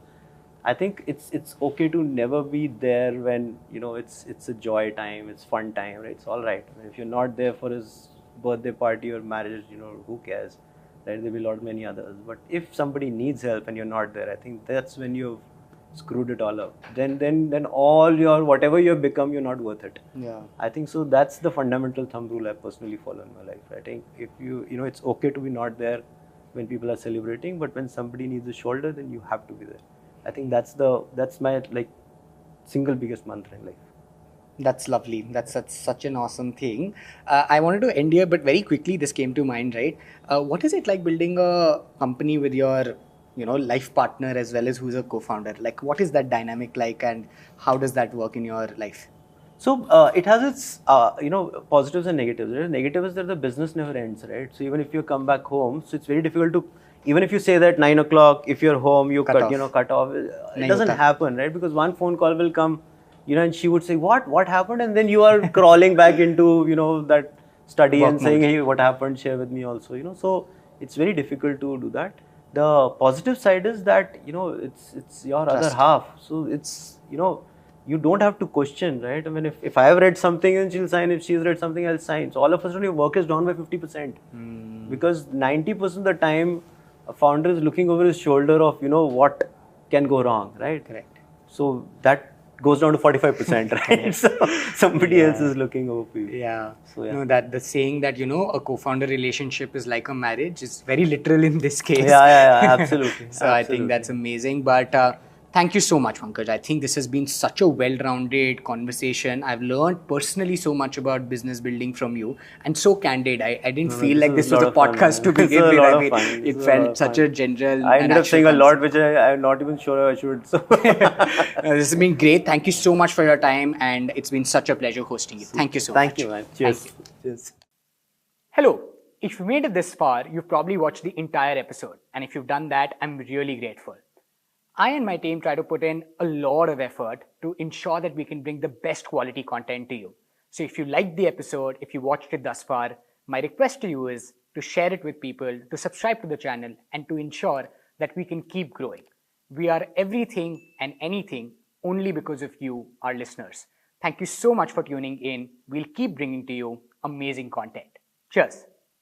[SPEAKER 2] I think it's okay to never be there when it's a joy time, it's fun time, right? It's all right. I mean, if you're not there for his birthday party or marriage, who cares? Right? There'll be many others. But if somebody needs help and you're not there, I think that's when you've screwed it all up. Then all your whatever you've become, you're not worth it.
[SPEAKER 1] Yeah.
[SPEAKER 2] I think so. That's the fundamental thumb rule I personally follow in my life. I think if it's okay to be not there when people are celebrating, but when somebody needs a shoulder, then you have to be there. I think that's my single biggest mantra in life.
[SPEAKER 1] That's lovely. That's such an awesome thing. I wanted to end here, but very quickly this came to mind, right? What is it like building a company with your, life partner as well as who's a co-founder? Like, what is that dynamic like, and how does that work in your life?
[SPEAKER 2] So it has its positives and negatives. Right? Negative is that the business never ends, right? So even if you come back home, so it's very difficult to. Even if you say that 9 o'clock, if you're home, you cut off. It doesn't happen, right? Because one phone call will come, and she would say, what happened? And then you are crawling back into, that study work and mode. Saying, hey, what happened? Share with me also, So it's very difficult to do that. The positive side is that, it's your other half. So it's, you don't have to question, right? I mean, if I have read something and she'll sign, if she's read something, I'll sign. So all of a sudden your work is down by 50%. Because 90% of the time, a founder is looking over his shoulder of, what can go wrong, right?
[SPEAKER 1] Correct.
[SPEAKER 2] So that goes down to 45%, right? So somebody else is looking over you.
[SPEAKER 1] Yeah. So that the saying that, a co-founder relationship is like a marriage is very literal in this case.
[SPEAKER 2] Yeah, absolutely.
[SPEAKER 1] So I think that's amazing. But thank you so much, Pankaj. I think this has been such a well-rounded conversation. I've learned personally so much about business building from you, and so candid. I didn't feel like this was a podcast to begin with. I mean, it felt such a general.
[SPEAKER 2] I ended up saying a lot, which I'm not even sure I should. So.
[SPEAKER 1] This has been great. Thank you so much for your time, and it's been such a pleasure hosting you. Thank you so much.
[SPEAKER 2] Thank you, man. Cheers.
[SPEAKER 1] Cheers. Hello. If you made it this far, you've probably watched the entire episode, and if you've done that, I'm really grateful. I and my team try to put in a lot of effort to ensure that we can bring the best quality content to you. So if you liked the episode, if you watched it thus far, my request to you is to share it with people, to subscribe to the channel, and to ensure that we can keep growing. We are everything and anything only because of you, our listeners. Thank you so much for tuning in. We'll keep bringing to you amazing content. Cheers.